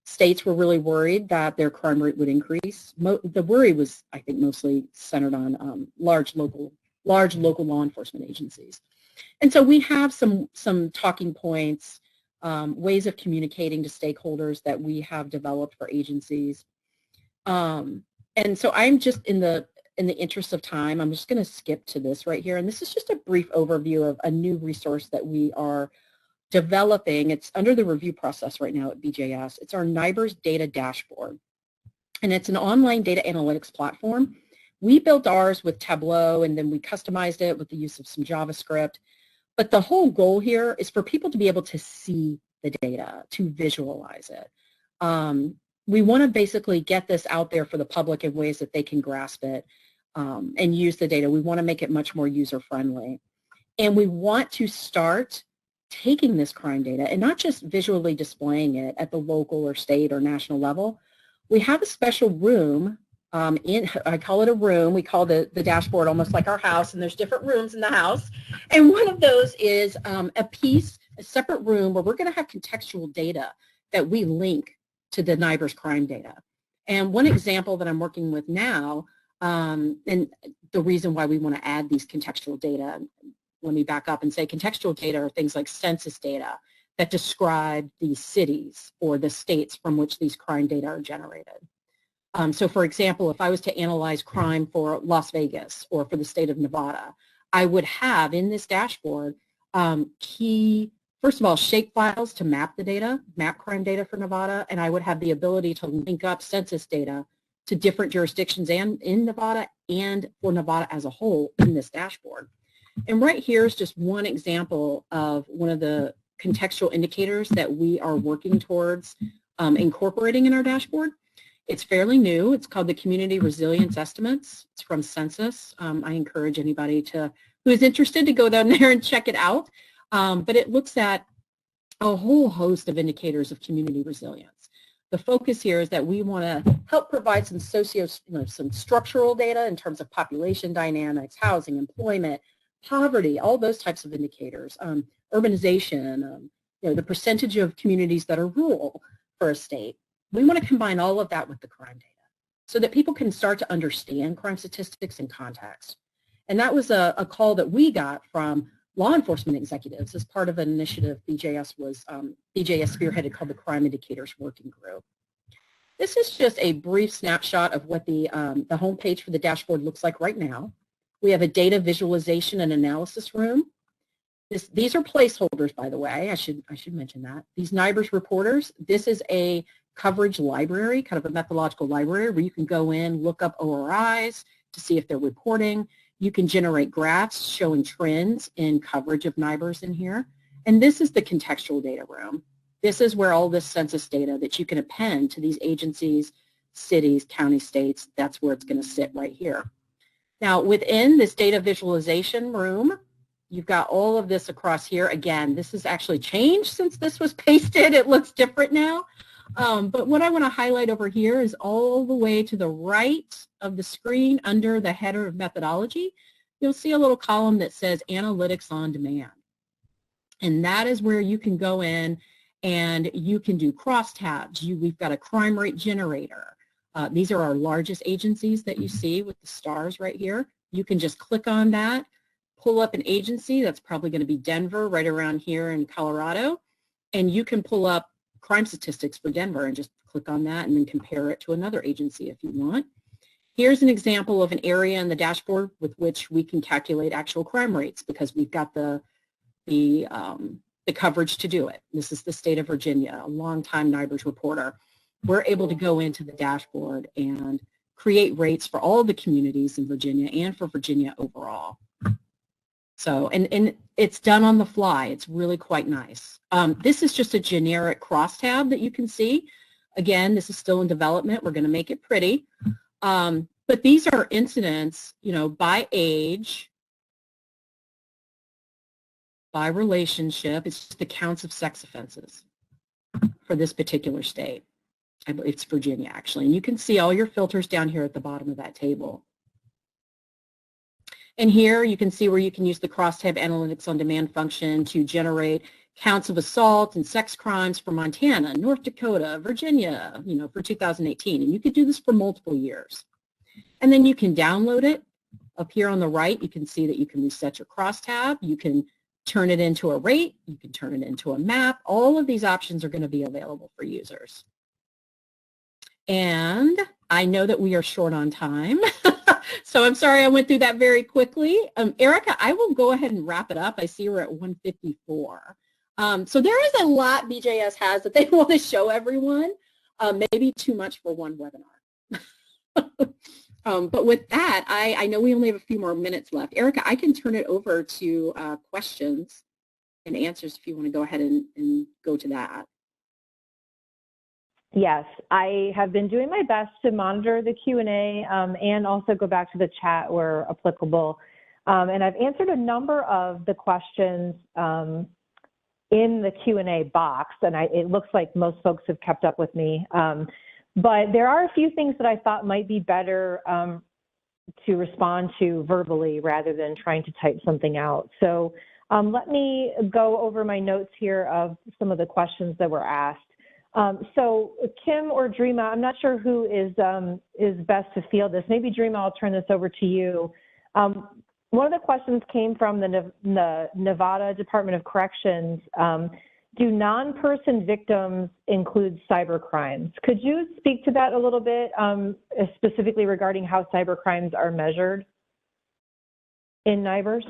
States were really worried that their crime rate would increase. The worry was, I think, mostly centered on large local law enforcement agencies. And so we have some talking points, ways of communicating to stakeholders that we have developed for agencies. And so I'm just in the interest of time, I'm just going to skip to this right here. And this is just a brief overview of a new resource that we are developing. It's under the review process right now at BJS. It's our NIBRS data dashboard. And it's an online data analytics platform. We built ours with Tableau, and then we customized it with the use of some JavaScript. But the whole goal here is for people to be able to see the data, to visualize it. We want to basically get this out there for the public in ways that they can grasp it and use the data. We want to make it much more user-friendly. And we want to start taking this crime data and not just visually displaying it at the local or state or national level. We have a special room I call it a room. We call the dashboard almost like our house, and there's different rooms in the house. And one of those is a separate room where we're going to have contextual data that we link to the NIBRS crime data. And one example that I'm working with now, and the reason why we want to add these contextual data, let me back up and say contextual data are things like census data that describe the cities or the states from which these crime data are generated. So for example, if I was to analyze crime for Las Vegas or for the state of Nevada, I would have in this dashboard key, first of all, shape files to map the data, map crime data for Nevada, and I would have the ability to link up census data to different jurisdictions and in Nevada and for Nevada as a whole in this dashboard. And right here is just one example of one of the contextual indicators that we are working towards incorporating in our dashboard. It's fairly new. It's called the Community Resilience Estimates. It's from Census. I encourage anybody who is interested to go down there and check it out. But it looks at a whole host of indicators of community resilience. The focus here is that we want to help provide some some structural data in terms of population dynamics, housing, employment, poverty, all those types of indicators, urbanization, the percentage of communities that are rural for a state. We want to combine all of that with the crime data so that people can start to understand crime statistics in context. And that was a call that we got from law enforcement executives as part of an initiative BJS spearheaded called the Crime Indicators Working Group. This is just a brief snapshot of what the homepage for the dashboard looks like right now. We have a data visualization and analysis room. These are placeholders, by the way. I should mention that. These NIBRS reporters, this is a coverage library, kind of a methodological library where you can go in, look up ORIs to see if they're reporting. You can generate graphs showing trends in coverage of NIBRS in here. And this is the contextual data room. This is where all this census data that you can append to these agencies, cities, county, states, that's where it's going to sit right here. Now, within this data visualization room, you've got all of this across here. Again, this has actually changed since this was pasted. It looks different now. But what I want to highlight over here is all the way to the right of the screen under the header of methodology, you'll see a little column that says Analytics on Demand. And that is where you can go in and you can do crosstabs. We've got a crime rate generator. These are our largest agencies that you see with the stars right here. You can just click on that, pull up an agency. That's probably going to be Denver, right around here in Colorado. And you can pull up crime statistics for Denver and just click on that and then compare it to another agency if you want. Here's an example of an area in the dashboard with which we can calculate actual crime rates because we've got the coverage to do it. This is the state of Virginia, a longtime NIBRS reporter. We're able to go into the dashboard and create rates for all the communities in Virginia and for Virginia overall. So, and it's done on the fly. It's really quite nice. This is just a generic crosstab that you can see. Again, this is still in development. We're going to make it pretty. But these are incidents, by age, by relationship. It's just the counts of sex offenses for this particular state. I believe it's Virginia, actually. And you can see all your filters down here at the bottom of that table. And here you can see where you can use the crosstab analytics on demand function to generate counts of assault and sex crimes for Montana, North Dakota, Virginia, for 2018. And you could do this for multiple years. And then you can download it. Up here on the right, you can see that you can reset your crosstab. You can turn it into a rate. You can turn it into a map. All of these options are going to be available for users. And I know that we are short on time. So I'm sorry I went through that very quickly. Erica, I will go ahead and wrap it up. I see we're at 1:54. So there is a lot BJS has that they want to show everyone, maybe too much for one webinar. But with that, I know we only have a few more minutes left. Erica, I can turn it over to questions and answers if you want to go ahead and go to that. Yes, I have been doing my best to monitor the Q&A and also go back to the chat where applicable. And I've answered a number of the questions in the Q&A box, and it looks like most folks have kept up with me. But there are a few things that I thought might be better to respond to verbally rather than trying to type something out. So let me go over my notes here of some of the questions that were asked. So Kim or Dreama, I'm not sure who is best to field this. Maybe Dreama, I'll turn this over to you. One of the questions came from the Nevada Department of Corrections. Do non-person victims include cyber crimes? Could you speak to that a little bit, specifically regarding how cyber crimes are measured in NIBRS?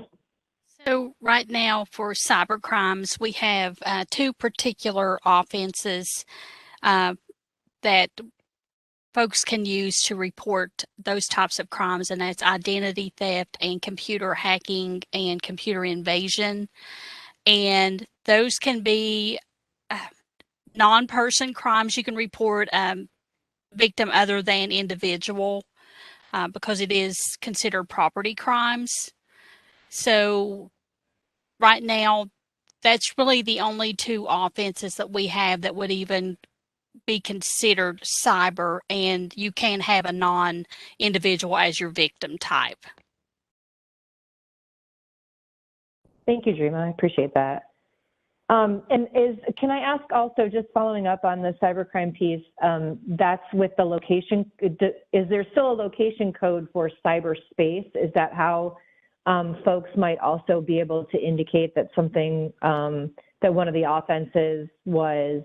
So right now for cyber crimes, we have two particular offenses that folks can use to report those types of crimes, and that's identity theft and computer hacking and computer invasion. And those can be non-person crimes. You can report victim other than individual because it is considered property crimes. So right now, that's really the only two offenses that we have that would even be considered cyber, and you can have a non-individual as your victim type. Thank you, Dreama. I appreciate that. Can I ask also, just following up on the cybercrime piece, that's with the location, is there still a location code for cyberspace? Is that how folks might also be able to indicate that something, that one of the offenses was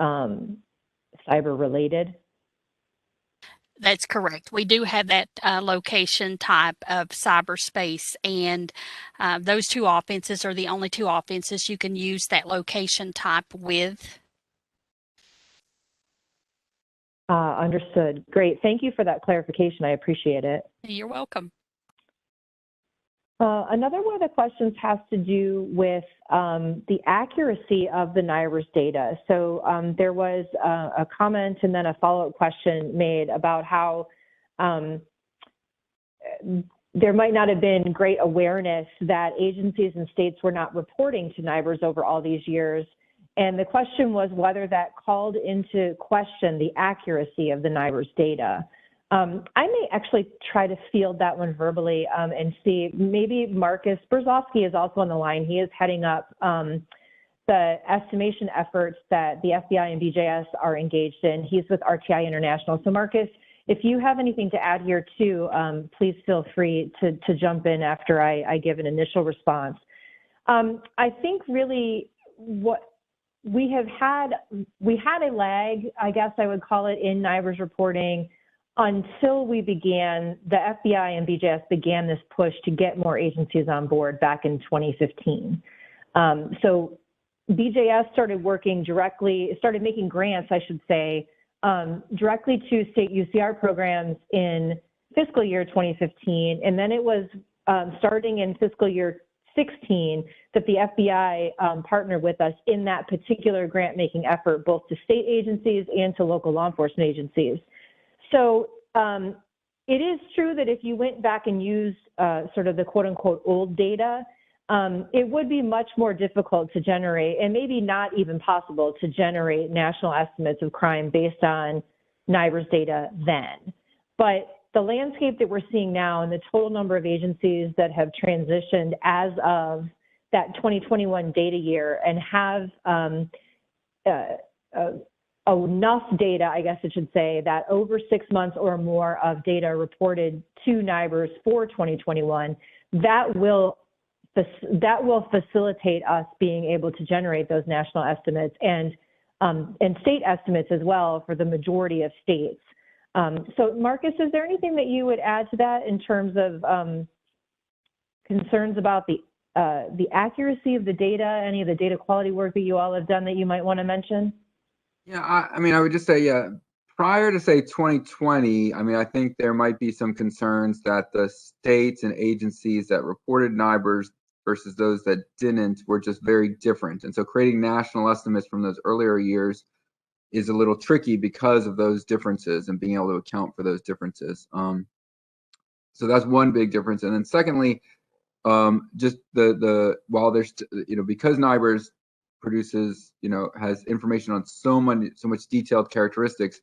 cyber related? That's correct. We do have that location type of cyberspace, and those two offenses are the only two offenses you can use that location type with. Understood. Great. Thank you for that clarification. I appreciate it. You're welcome. Another one of the questions has to do with the accuracy of the NIBRS data. So there was a comment and then a follow-up question made about how there might not have been great awareness that agencies and states were not reporting to NIBRS over all these years. And the question was whether that called into question the accuracy of the NIBRS data. I may actually try to field that one verbally and see, maybe Marcus Berzofsky is also on the line. He is heading up the estimation efforts that the FBI and BJS are engaged in. He's with RTI International. So Marcus, if you have anything to add here too, please feel free to jump in after I give an initial response. I think really what we had a lag, I guess I would call it, in NIBRS reporting until the FBI and BJS began this push to get more agencies on board back in 2015. So BJS started making grants, I should say, directly to state UCR programs in fiscal year 2015. And then it was starting in fiscal year 16 that the FBI partnered with us in that particular grant making effort, both to state agencies and to local law enforcement agencies. So it is true that if you went back and used sort of the quote unquote old data, it would be much more difficult to generate, and maybe not even possible to generate national estimates of crime based on NIBRS data then. But the landscape that we're seeing now and the total number of agencies that have transitioned as of that 2021 data year and have enough data, I guess I should say, that over 6 months or more of data reported to NIBRS for 2021, that will facilitate us being able to generate those national estimates and state estimates as well for the majority of states. So Marcus, is there anything that you would add to that in terms of concerns about the accuracy of the data, any of the data quality work that you all have done that you might want to mention? Yeah, I mean, I would just say, prior to say 2020, I mean, I think there might be some concerns that the states and agencies that reported NIBRS versus those that didn't were just very different. And so creating national estimates from those earlier years is a little tricky because of those differences and being able to account for those differences. So that's one big difference. And then secondly, just while there's, because NIBRS produces, has information on so much detailed characteristics,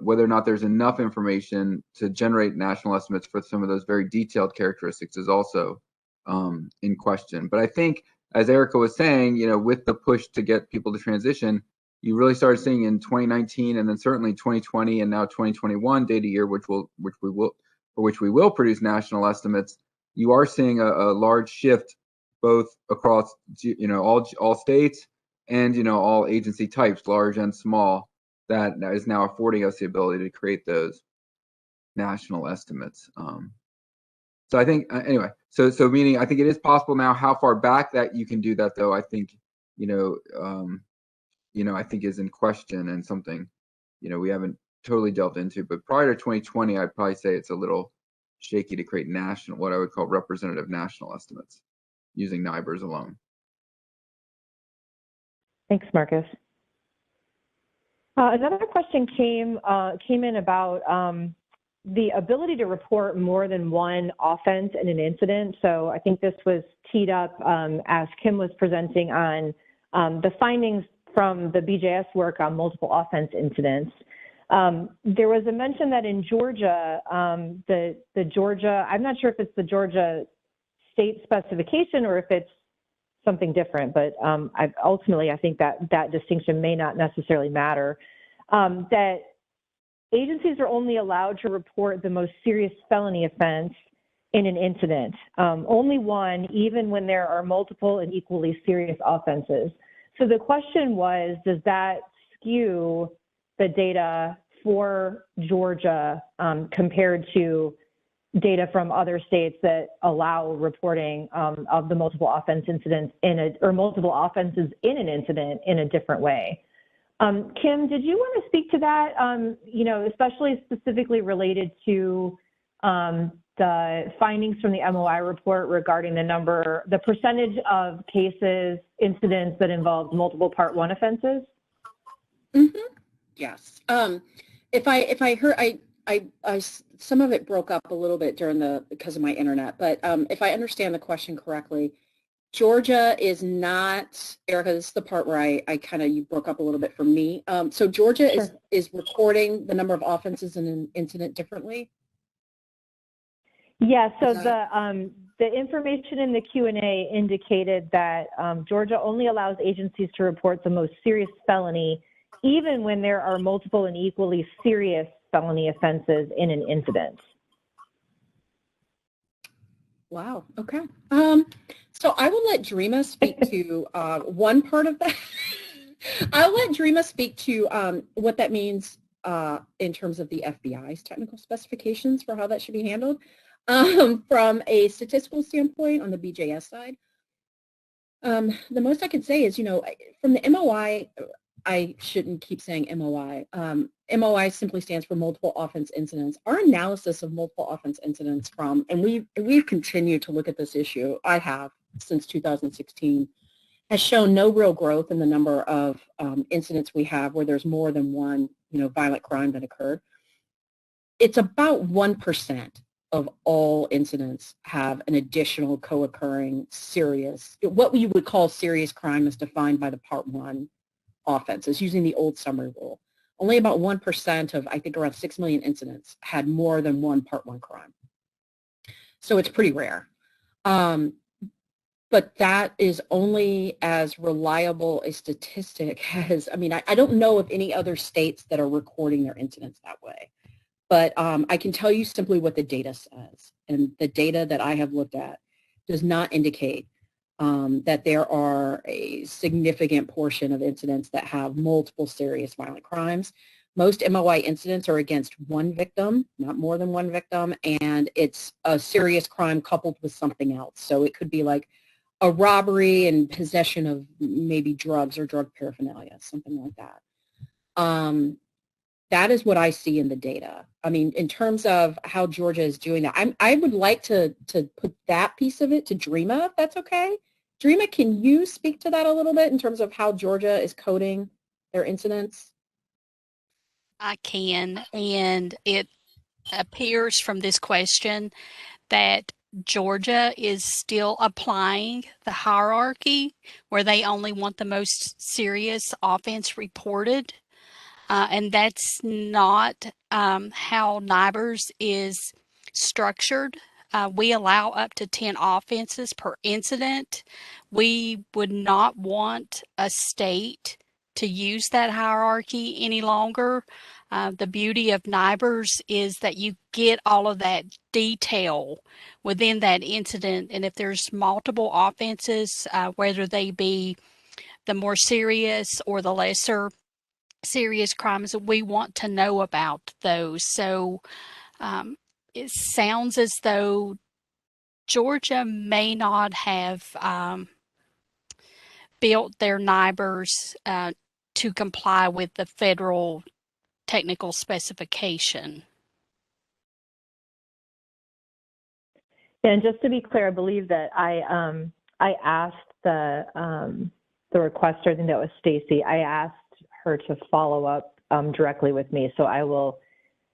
whether or not there's enough information to generate national estimates for some of those very detailed characteristics is also in question. But I think, as Erica was saying, with the push to get people to transition, you really started seeing in 2019 and then certainly 2020 and now 2021 data year, for which we will produce national estimates. You are seeing a large shift both across all states and all agency types, large and small, that is now affording us the ability to create those national estimates. So I think anyway, so meaning I think it is possible now. How far back that you can do that, though, I think I think is in question and something we haven't totally delved into. But prior to 2020, I'd probably say it's a little shaky to create what I would call representative national estimates using NIBRS alone. Thanks, Marcus. Another question came in about the ability to report more than one offense in an incident. So I think this was teed up as Kim was presenting on the findings from the BJS work on multiple offense incidents. There was a mention that in Georgia, the Georgia, I'm not sure if it's the Georgia state specification or if it's something different, but ultimately I think that distinction may not necessarily matter. That agencies are only allowed to report the most serious felony offense in an incident, only one, even when there are multiple and equally serious offenses. So the question was, does that skew the data for Georgia compared to data from other states that allow reporting of the multiple offense incidents or multiple offenses in an incident in a different way? Kim, did you want to speak to that, especially specifically related to the findings from the MOI report regarding the percentage of cases, incidents that involve multiple Part 1 offenses? Mm-hmm. Yes. If I heard, I some of it broke up a little bit because of my internet, but if I understand the question correctly, Georgia is not, Erica, this is the part where you broke up a little bit for me. So Georgia Sure. is recording the number of offenses in an incident differently? Yeah, so the information in the Q&A indicated that Georgia only allows agencies to report the most serious felony, even when there are multiple and equally serious felony offenses in an incident. Wow, okay. So I will let Dreama speak to one part of that. I'll let Dreama speak to what that means in terms of the FBI's technical specifications for how that should be handled. From a statistical standpoint on the BJS side, the most I could say is, from the MOI, I shouldn't keep saying MOI. MOI simply stands for multiple offense incidents. Our analysis of multiple offense incidents and we've continued to look at this issue, I have since 2016, has shown no real growth in the number of incidents we have where there's more than one, violent crime that occurred. It's about 1% of all incidents have an additional co-occurring serious, what we would call serious crime is defined by the Part 1 offenses using the old summary rule. Only about 1% of, I think, around 6 million incidents had more than one Part 1 crime. So it's pretty rare. But that is only as reliable a statistic as, I don't know of any other states that are recording their incidents that way. But I can tell you simply what the data says. And the data that I have looked at does not indicate that there are a significant portion of incidents that have multiple serious violent crimes. Most MOI incidents are against one victim, not more than one victim, and it's a serious crime coupled with something else. So it could be like a robbery and possession of maybe drugs or drug paraphernalia, something like that. That is what I see in the data. In terms of how Georgia is doing that, I would like to put that piece of it to Dreama, if that's okay. Dreama, can you speak to that a little bit in terms of how Georgia is coding their incidents? I can, and it appears from this question that Georgia is still applying the hierarchy where they only want the most serious offense reported. And that's not how NIBRS is structured. We allow up to 10 offenses per incident. We would not want a state to use that hierarchy any longer. The beauty of NIBRS is that you get all of that detail within that incident. And if there's multiple offenses, whether they be the more serious or the lesser serious crimes, we want to know about those. So it sounds as though Georgia may not have built their NIBRS to comply with the federal technical specification. And just to be clear, I believe that I asked the requester, I think that was Stacy, I asked her to follow up directly with me. So I will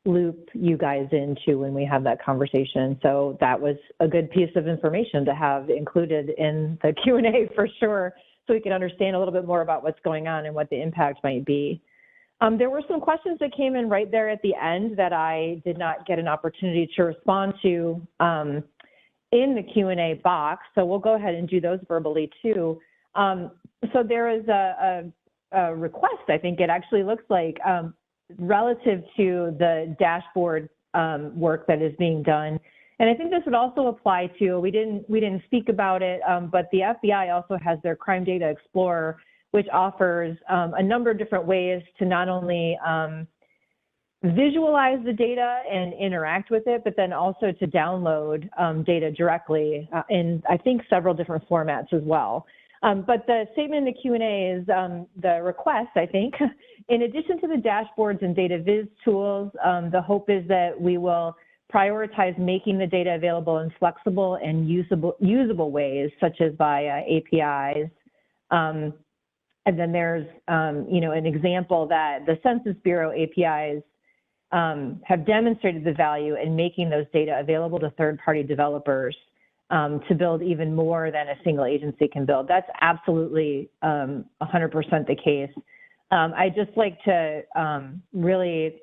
loop you guys into when we have that conversation. So that was a good piece of information to have included in the Q&A for sure, so we can understand a little bit more about what's going on and what the impact might be. There were some questions that came in right there at the end that I did not get an opportunity to respond to. in the Q&A box, so we'll go ahead and do those verbally too. So there is a request, I think it actually looks like, relative to the dashboard work that is being done. And I think this would also apply to, we didn't speak about it, but the FBI also has their Crime Data Explorer, which offers a number of different ways to not only visualize the data and interact with it, but then also to download data directly in, I think, several different formats as well. But the statement in the Q&A is the request, I think. In addition to the dashboards and data viz tools, the hope is that we will prioritize making the data available in flexible and usable ways, such as via APIs. And then there's, an example that the Census Bureau APIs have demonstrated the value in making those data available to third-party developers to build even more than a single agency can build. That's absolutely 100% the case. I just like to really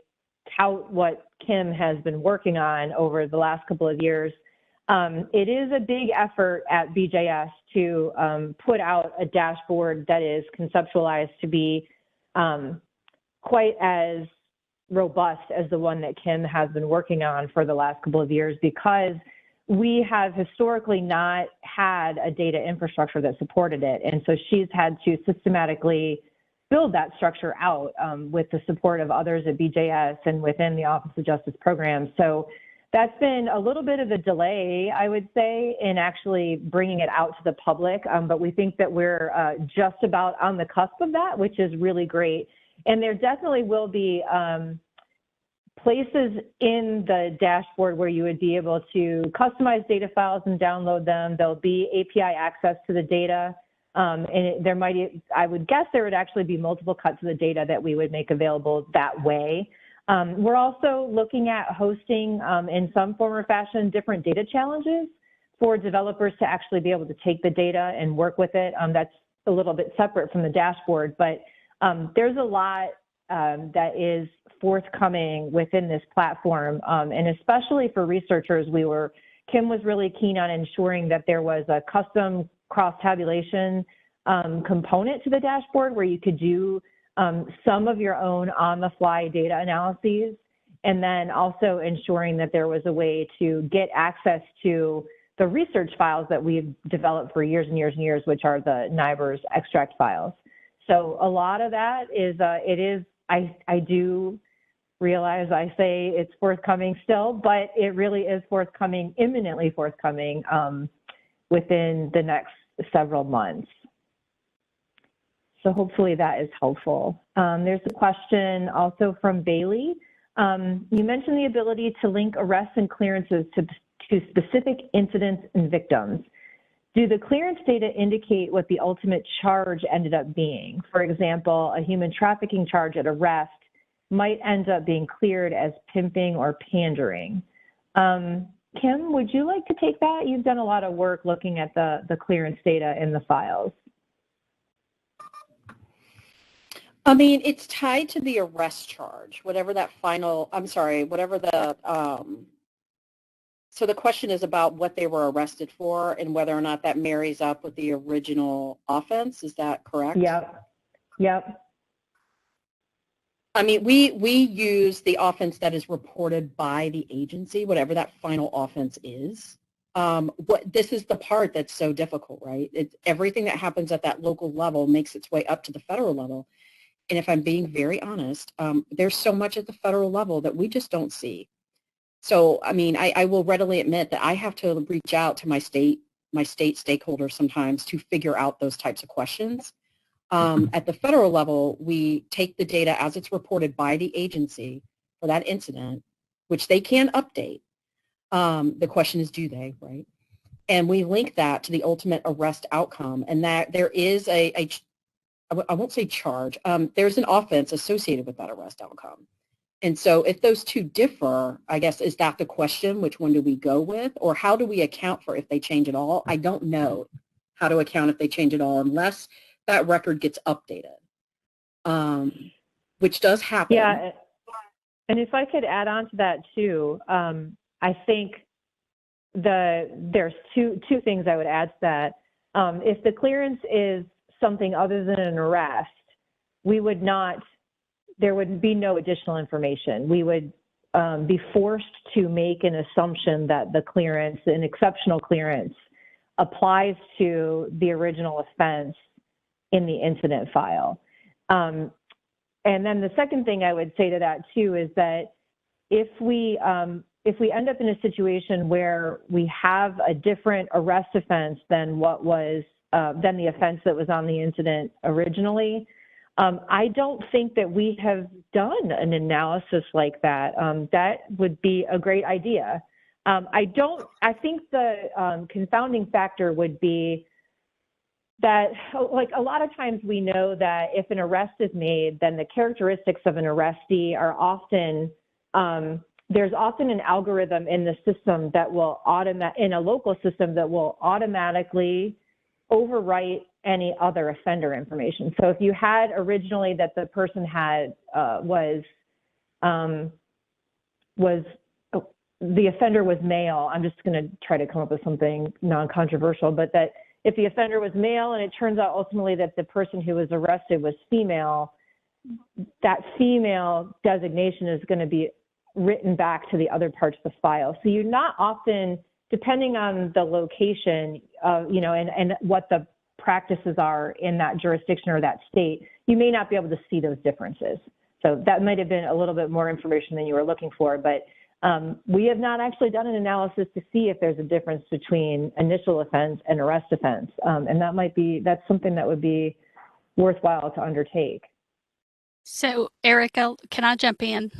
tout what Kim has been working on over the last couple of years. It is a big effort at BJS to put out a dashboard that is conceptualized to be quite as robust as the one that Kim has been working on for the last couple of years, because we have historically not had a data infrastructure that supported it. And so she's had to systematically build that structure out with the support of others at BJS and within the Office of Justice Program. So that's been a little bit of a delay, I would say, in actually bringing it out to the public. But we think that we're just about on the cusp of that, which is really great. And there definitely will be places in the dashboard where you would be able to customize data files and download them. There'll be API access to the data. And there might, I would guess there would actually be multiple cuts of the data that we would make available that way. We're also looking at hosting in some form or fashion different data challenges for developers to actually be able to take the data and work with it. That's a little bit separate from the dashboard, but there's a lot that is forthcoming within this platform. And especially for researchers, Kim was really keen on ensuring that there was a custom cross-tabulation component to the dashboard where you could do some of your own on-the-fly data analyses, and then also ensuring that there was a way to get access to the research files that we've developed for years and years and years, which are the NIBRS extract files. So a lot of that is, I do realize I say it's forthcoming still, but it really is forthcoming, imminently forthcoming within the next several months. So hopefully that is helpful. There's a question also from Bailey. You mentioned the ability to link arrests and clearances to specific incidents and victims. Do the clearance data indicate what the ultimate charge ended up being? For example, a human trafficking charge at arrest might end up being cleared as pimping or pandering. Kim, would you like to take that? You've done a lot of work looking at the clearance data in the files. I mean, it's tied to the arrest charge, whatever that final, I'm sorry, whatever the, so the question is about what they were arrested for and whether or not that marries up with the original offense. Is that correct? Yep. Yep. I mean, we use the offense that is reported by the agency, whatever that final offense is. This is the part that's so difficult, right? Everything that happens at that local level makes its way up to the federal level. And if I'm being very honest, there's so much at the federal level that we just don't see. So, I mean, I will readily admit that I have to reach out to my state stakeholders sometimes to figure out those types of questions. At the federal level, we take the data as it's reported by the agency for that incident, which they can update. The question is, do they, right? And we link that to the ultimate arrest outcome, and that there is I won't say charge, there's an offense associated with that arrest outcome. And so if those two differ, I guess, is that the question, which one do we go with? Or how do we account for if they change at all? I don't know how to account if they change at all unless that record gets updated, which does happen. Yeah, and if I could add on to that too, I think there's two things I would add to that. If the clearance is something other than an arrest, there would be no additional information. We would be forced to make an assumption that the clearance, an exceptional clearance, applies to the original offense in the incident file. And then the second thing I would say to that too is that if we end up in a situation where we have a different arrest offense than what was than the offense that was on the incident originally, I don't think that we have done an analysis like that. That would be a great idea. I think the confounding factor would be that, like, a lot of times we know that if an arrest is made, then the characteristics of an arrestee are often, there's often an algorithm in the system that will in a local system that will automatically overwrite any other offender information. So if you had originally that the person had the offender was male, I'm just going to try to come up with something non-controversial, but that if the offender was male and it turns out ultimately that the person who was arrested was female, that female designation is going to be written back to the other parts of the file. So you're not often, depending on the location, and what the practices are in that jurisdiction or that state, you may not be able to see those differences. So that might have been a little bit more information than you were looking for, but we have not actually done an analysis to see if there's a difference between initial offense and arrest offense. And that's something that would be worthwhile to undertake. So, Erica, can I jump in?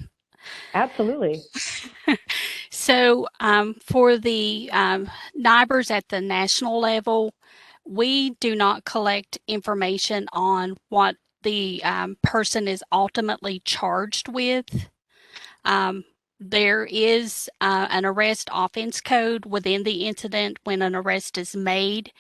Absolutely. So for the NIBRS at the national level, we do not collect information on what the person is ultimately charged with. There is an arrest offense code within the incident when an arrest is made.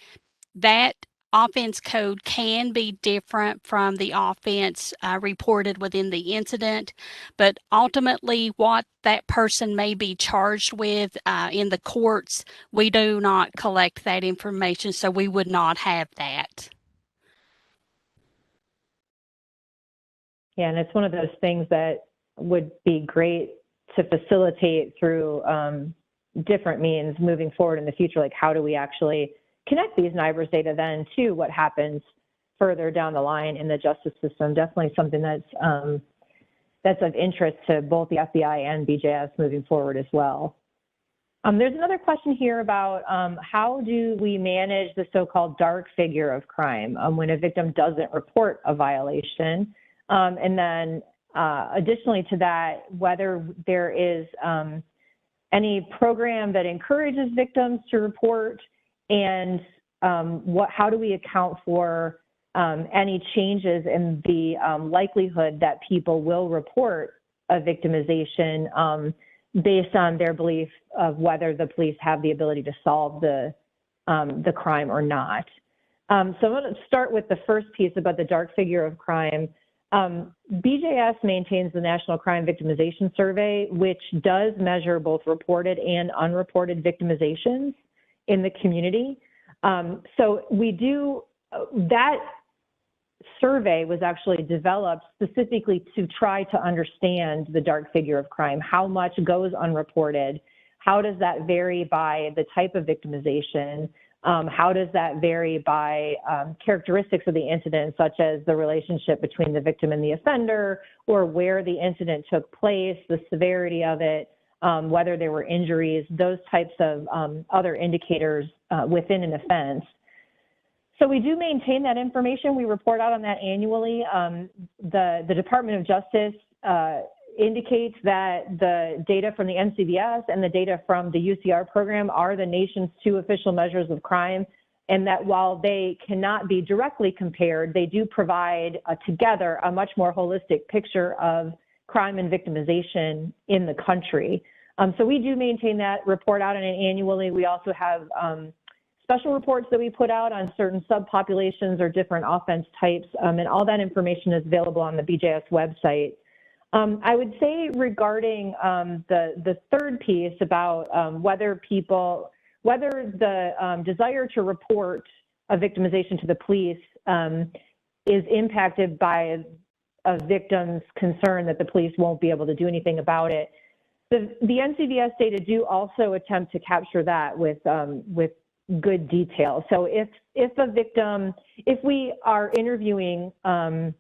That offense code can be different from the offense reported within the incident, but ultimately what that person may be charged with in the courts, we do not collect that information, so we would not have that. Yeah, and it's one of those things that would be great to facilitate through different means moving forward in the future. Like, how do we actually connect these NIBRS data then to what happens further down the line in the justice system? Definitely something that's of interest to both the FBI and BJS moving forward as well. There's another question here about how do we manage the so-called dark figure of crime when a victim doesn't report a violation? And then additionally to that, whether there is any program that encourages victims to report, and how do we account for any changes in the likelihood that people will report a victimization based on their belief of whether the police have the ability to solve the crime or not. So I'm going to start with the first piece about the dark figure of crime. BJS maintains the National Crime Victimization Survey, which does measure both reported and unreported victimizations in the community. So we do, that survey was actually developed specifically to try to understand the dark figure of crime. How much goes unreported? How does that vary by the type of victimization? How does that vary by characteristics of the incident, such as the relationship between the victim and the offender, or where the incident took place, the severity of it, whether there were injuries, those types of other indicators within an offense. So we do maintain that information. We report out on that annually. The Department of Justice indicates that the data from the NCVS and the data from the UCR program are the nation's two official measures of crime, and that while they cannot be directly compared, they do provide together a much more holistic picture of crime and victimization in the country. So we do maintain that, report out on it annually. We also have special reports that we put out on certain subpopulations or different offense types, and all that information is available on the BJS website. I would say regarding the third piece about whether people whether the desire to report a victimization to the police is impacted by a victim's concern that the police won't be able to do anything about it. The NCVS data do also attempt to capture that with good detail. So if a victim, if we are interviewing someone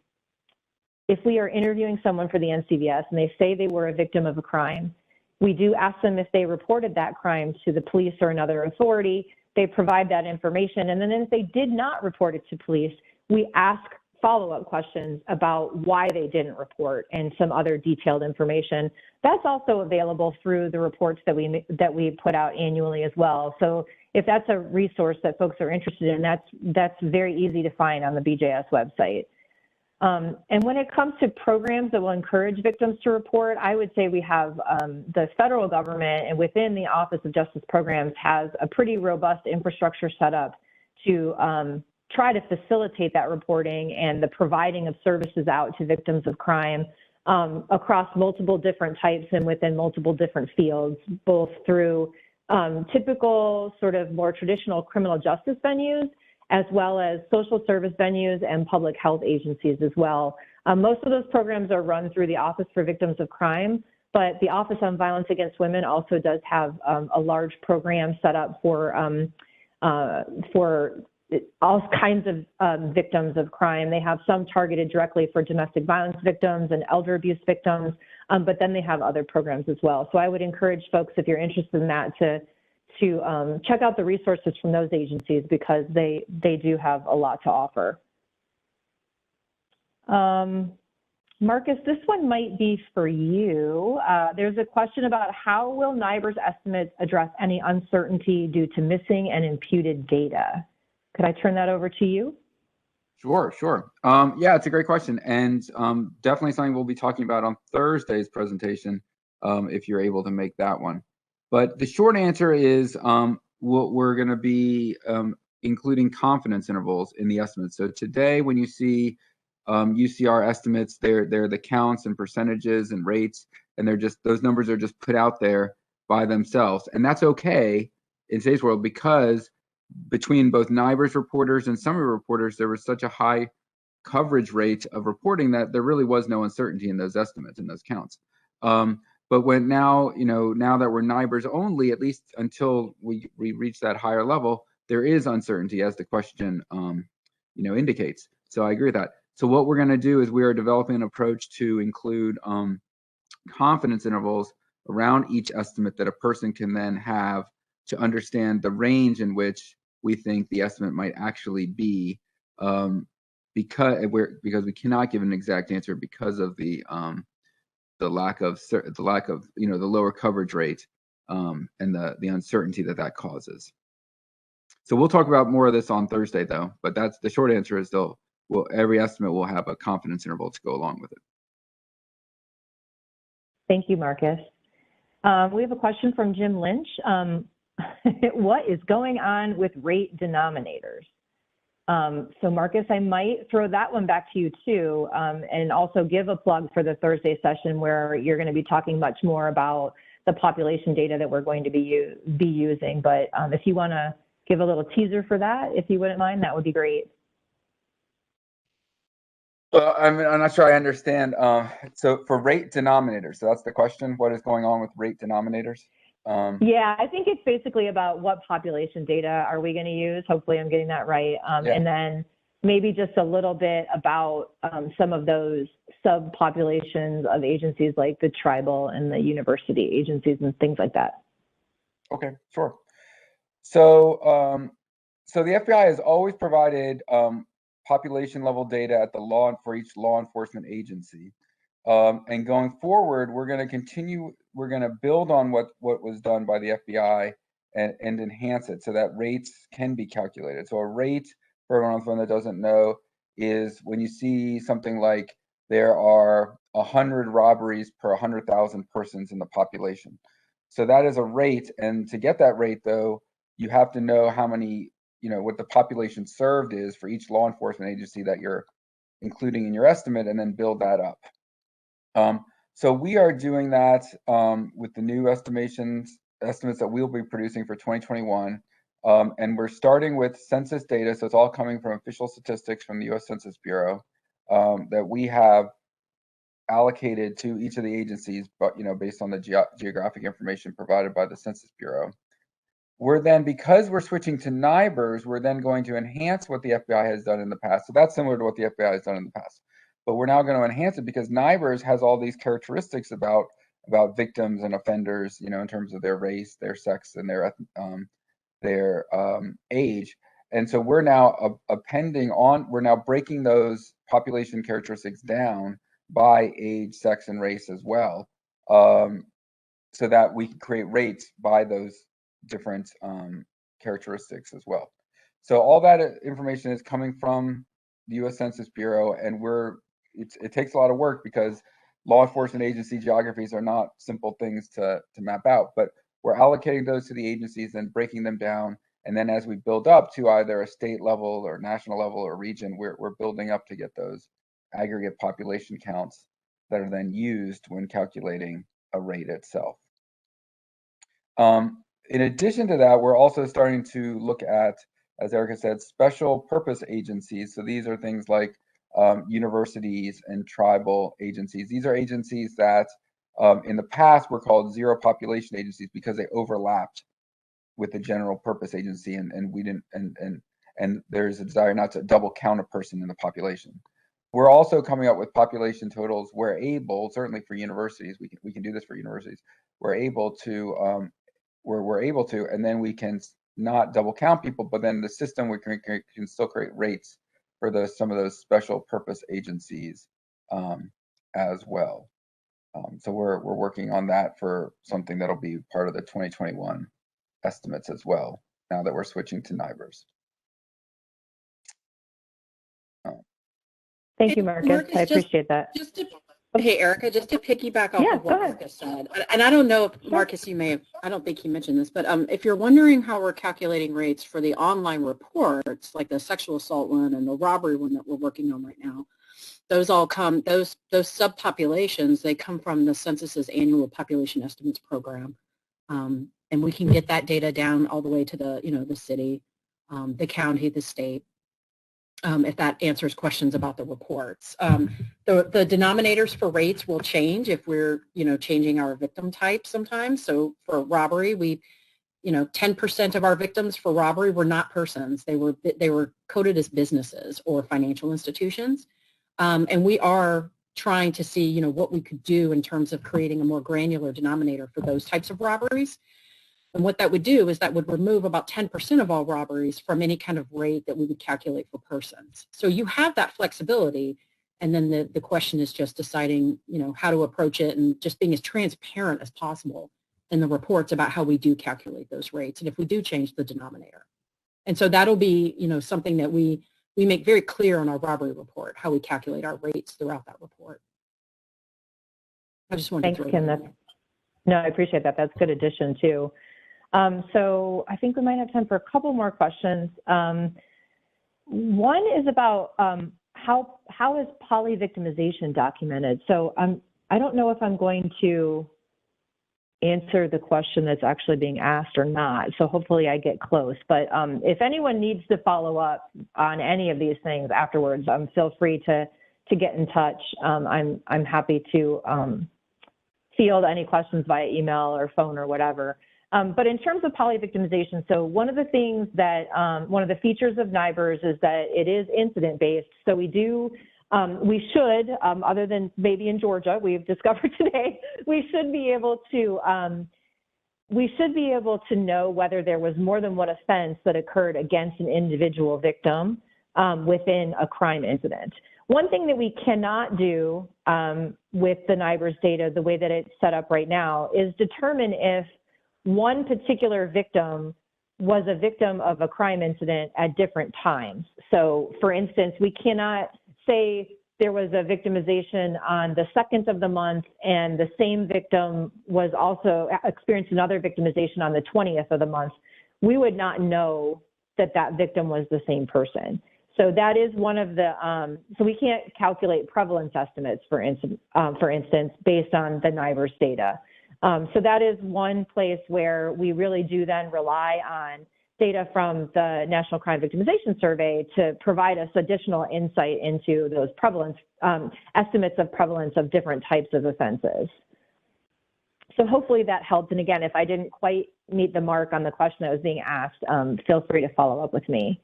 for the NCVS and they say they were a victim of a crime, we do ask them if they reported that crime to the police or another authority. They provide that information, and then if they did not report it to police, we ask follow-up questions about why they didn't report and some other detailed information. That's also available through the reports that we put out annually as well. So if that's a resource that folks are interested in, that's very easy to find on the BJS website. And when it comes to programs that will encourage victims to report, I would say we have the federal government, and within the Office of Justice Programs, has a pretty robust infrastructure set up to try to facilitate that reporting and the providing of services out to victims of crime across multiple different types and within multiple different fields, both through typical sort of more traditional criminal justice venues, as well as social service venues and public health agencies as well. Most of those programs are run through the Office for Victims of Crime, but the Office on Violence Against Women also does have a large program set up for all kinds of victims of crime. They have some targeted directly for domestic violence victims and elder abuse victims, but then they have other programs as well. So I would encourage folks, if you're interested in that, to check out the resources from those agencies, because they do have a lot to offer. Marcus, this one might be for you. There's a question about how will NIBRS estimates address any uncertainty due to missing and imputed data? Could I turn that over to you? Sure. Yeah, it's a great question, and definitely something we'll be talking about on Thursday's presentation, if you're able to make that one. But the short answer is we're going to be including confidence intervals in the estimates. So today, when you see UCR estimates, they're the counts and percentages and rates, and they're just, those numbers are just put out there by themselves, and that's okay in today's world, because between both NIBRS reporters and summary reporters, there was such a high coverage rate of reporting that there really was no uncertainty in those estimates and those counts. But when now that we're NIBRS only, at least until we reach that higher level, there is uncertainty, as the question indicates. So I agree with that. So what we're going to do is we are developing an approach to include confidence intervals around each estimate that a person can then have to understand the range in which we think the estimate might actually be, because we cannot give an exact answer because of the lack of the lower coverage rate and the uncertainty that causes. So we'll talk about more of this on Thursday, though. But that's the short answer is every estimate will have a confidence interval to go along with it. Thank you, Marcus. We have a question from Jim Lynch. What is going on with rate denominators? So Marcus, I might throw that one back to you too, and also give a plug for the Thursday session where you're going to be talking much more about the population data that we're going to be using. But if you want to give a little teaser for that, if you wouldn't mind, that would be great. Well, I'm not sure I understand. So for rate denominators, so that's the question. What is going on with rate denominators? Yeah, I think it's basically about what population data are we going to use. Hopefully I'm getting that right. Yeah. And then maybe just a little bit about some of those subpopulations of agencies like the tribal and the university agencies and things like that. Okay, sure. So, so the FBI has always provided population level data for each law enforcement agency. And going forward, we're going to continue, we're going to build on what was done by the FBI and enhance it so that rates can be calculated. So a rate, for everyone on the phone that doesn't know, is when you see something like there are 100 robberies per 100,000 persons in the population. So that is a rate, and to get that rate, though, you have to know how many, what the population served is for each law enforcement agency that you're including in your estimate, and then build that up. So we are doing that with the new estimations estimates that we'll be producing for 2021. And we're starting with census data, so it's all coming from official statistics from the U.S. Census Bureau that we have allocated to each of the agencies, but based on the geographic information provided by the Census Bureau. We're then, because we're switching to NIBRS, we're then going to enhance what the FBI has done in the past. So that's similar to what the FBI has done in the past. But we're now going to enhance it because NIBRS has all these characteristics about victims and offenders, in terms of their race, their sex, and their age. And so we're now we're now breaking those population characteristics down by age, sex, and race as well, so that we can create rates by those different characteristics as well. So all that information is coming from the U.S. Census Bureau, and it takes a lot of work because law enforcement agency geographies are not simple things to map out, but we're allocating those to the agencies and breaking them down. And then as we build up to either a state level or national level or region, we're building up to get those aggregate population counts that are then used when calculating a rate itself. In addition to that, we're also starting to look at, as Erica said, special purpose agencies. So these are things like universities and tribal agencies. These are agencies that in the past were called zero population agencies because they overlapped with the general purpose agency, and we didn't, and there's a desire not to double count a person in the population. We're also coming up with population totals. We're able, certainly for universities, we can do this for universities. We're able to, and then we can not double count people, but then the system we can still create rates for some of those special purpose agencies as well. So we're working on that for something that'll be part of the 2021 estimates as well, now that we're switching to NIBRS. Thank you, Marcus. I appreciate that. Hey, Erica, just to piggyback off of what Marcus said, and I don't know if Marcus, I don't think you mentioned this, but if you're wondering how we're calculating rates for the online reports, like the sexual assault one and the robbery one that we're working on right now, those subpopulations, they come from the census's annual population estimates program. And we can get that data down all the way to the, the city, the county, the state, if that answers questions about the reports. The denominators for rates will change if we're, changing our victim type sometimes. So for robbery, 10% of our victims for robbery were not persons. They were coded as businesses or financial institutions. And we are trying to see, what we could do in terms of creating a more granular denominator for those types of robberies. And what that would do is that would remove about 10% of all robberies from any kind of rate that we would calculate for persons. So you have that flexibility, and then the question is just deciding, how to approach it and just being as transparent as possible in the reports about how we do calculate those rates and if we do change the denominator. And so that'll be, something that we make very clear on our robbery report, how we calculate our rates throughout that report. I just wanted to throw that in. No, I appreciate that. That's a good addition too. So I think we might have time for a couple more questions. One is about how is polyvictimization documented? So I don't know if I'm going to answer the question that's actually being asked or not. So hopefully I get close. But if anyone needs to follow up on any of these things afterwards, feel free to get in touch. I'm happy to field any questions via email or phone or whatever. But in terms of polyvictimization, so one of the things that, one of the features of NIBRS is that it is incident-based. So we should, other than maybe in Georgia, we've discovered today, we should be able to know whether there was more than one offense that occurred against an individual victim within a crime incident. One thing that we cannot do with the NIBRS data, the way that it's set up right now, is determine if one particular victim was a victim of a crime incident at different times. So for instance, we cannot say there was a victimization on the 2nd of the month and the same victim was also experienced another victimization on the 20th of the month. We would not know that that victim was the same person. So that is one of the, so we can't calculate prevalence estimates, for instance, based on the NIBRS data. So that is one place where we really do then rely on data from the National Crime Victimization Survey to provide us additional insight into those prevalence, estimates of prevalence of different types of offenses. So hopefully that helped. And again, if I didn't quite meet the mark on the question that was being asked, feel free to follow up with me.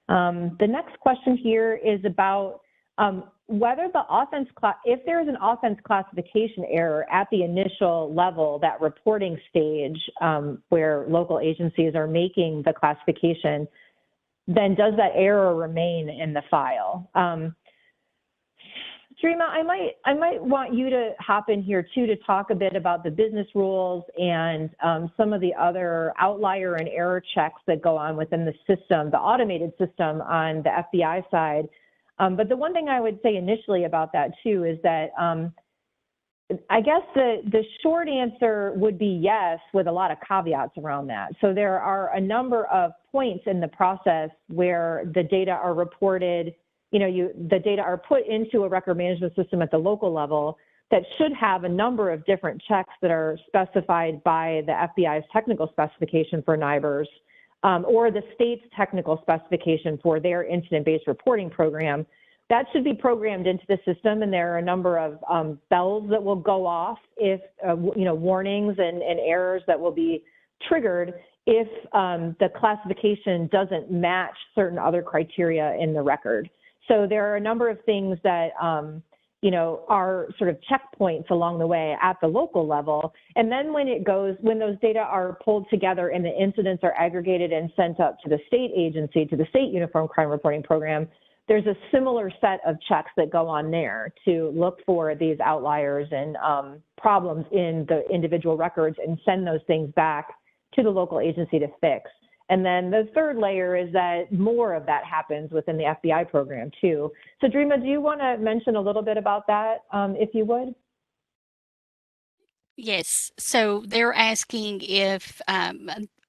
The next question here is about whether the offense if there is an offense classification error at the initial level, that reporting stage where local agencies are making the classification, then does that error remain in the file? Dreama, I might want you to hop in here too to talk a bit about the business rules and some of the other outlier and error checks that go on within the system, the automated system on the FBI side. But the one thing I would say initially about that too is that I guess the short answer would be yes, with a lot of caveats around that. So there are a number of points in the process where the data are reported, the data are put into a record management system at the local level that should have a number of different checks that are specified by the FBI's technical specification for NIBRS, or the state's technical specification for their incident-based reporting program. That should be programmed into the system, and there are a number of bells that will go off if, warnings and errors that will be triggered if the classification doesn't match certain other criteria in the record. So there are a number of things that, are sort of checkpoints along the way at the local level. And then when those data are pulled together and the incidents are aggregated and sent up to the state agency, to the state Uniform Crime Reporting Program, there's a similar set of checks that go on there to look for these outliers and problems in the individual records and send those things back to the local agency to fix. And then the third layer is that more of that happens within the FBI program too. So Dreama, do you want to mention a little bit about that, if you would? Yes. So they're asking if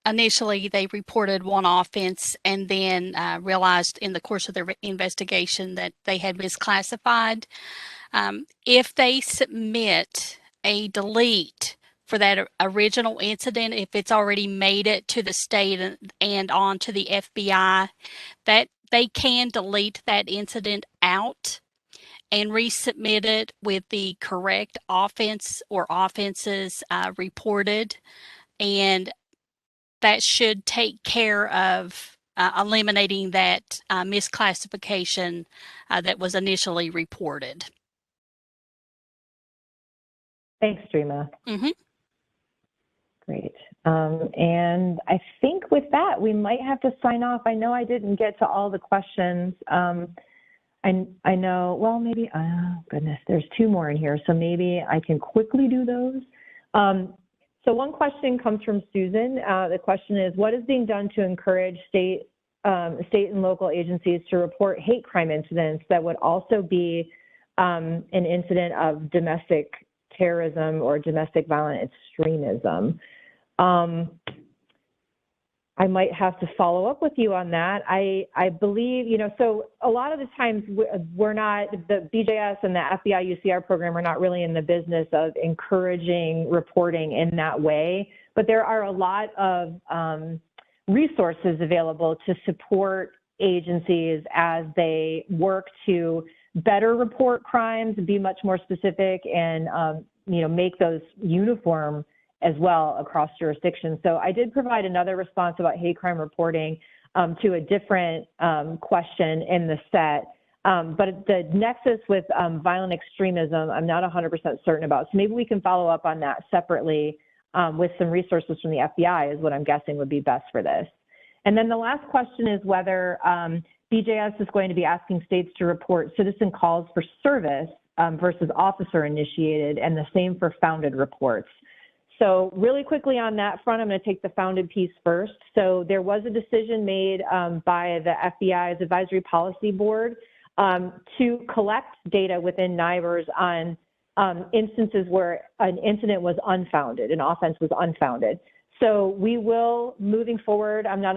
initially they reported one offense and then realized in the course of their investigation that they had misclassified. If they submit a delete for that original incident, if it's already made it to the state and on to the FBI, that they can delete that incident out and resubmit it with the correct offense or offenses reported. And that should take care of eliminating that misclassification that was initially reported. Thanks, Dreama. Mm-hmm. Great. And I think with that, we might have to sign off. I know I didn't get to all the questions. I know, well, maybe, oh goodness, there's two more in here, so maybe I can quickly do those. So one question comes from Susan. The question is, what is being done to encourage state and local agencies to report hate crime incidents that would also be an incident of domestic terrorism or domestic violent extremism? I might have to follow up with you on that. I believe, so a lot of the times we're not, the BJS and the FBI UCR program are not really in the business of encouraging reporting in that way, but there are a lot of resources available to support agencies as they work to better report crimes, be much more specific, and make those uniform as well across jurisdictions. So I did provide another response about hate crime reporting to a different question in the set. But the nexus with violent extremism, I'm not 100% certain about. So maybe we can follow up on that separately with some resources from the FBI is what I'm guessing would be best for this. And then the last question is whether BJS is going to be asking states to report citizen calls for service versus officer initiated, and the same for founded reports. So really quickly on that front, I'm going to take the founded piece first. So there was a decision made by the FBI's Advisory Policy Board to collect data within NIBRS on instances where an incident was unfounded, an offense was unfounded. So we will, moving forward, I'm not,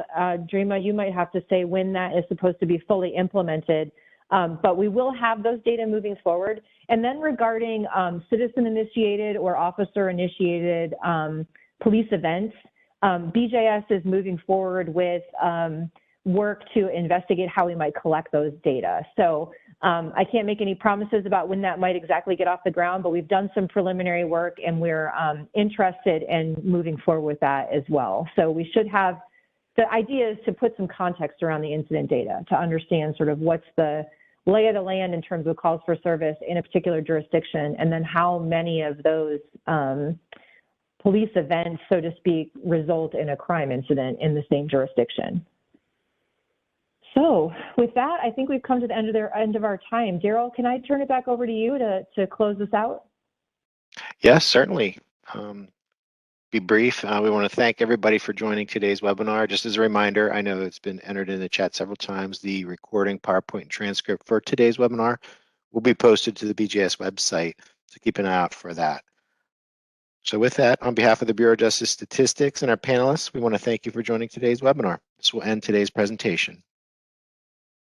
Dreama, you might have to say when that is supposed to be fully implemented, But we will have those data moving forward. And then regarding citizen-initiated or officer-initiated police events, BJS is moving forward with work to investigate how we might collect those data. So I can't make any promises about when that might exactly get off the ground, but we've done some preliminary work and we're interested in moving forward with that as well. So we should have, the idea is to put some context around the incident data to understand sort of what's the lay of the land in terms of calls for service in a particular jurisdiction, and then how many of those police events, so to speak, result in a crime incident in the same jurisdiction. So with that, I think we've come to the end of our time. Daryl, can I turn it back over to you to close this out? Yes, certainly. Be brief. We want to thank everybody for joining today's webinar. Just as a reminder, I know it's been entered in the chat several times, the recording, PowerPoint, and transcript for today's webinar will be posted to the BJS website, so keep an eye out for that. So with that, on behalf of the Bureau of Justice Statistics and our panelists, we want to thank you for joining today's webinar. This will end today's presentation.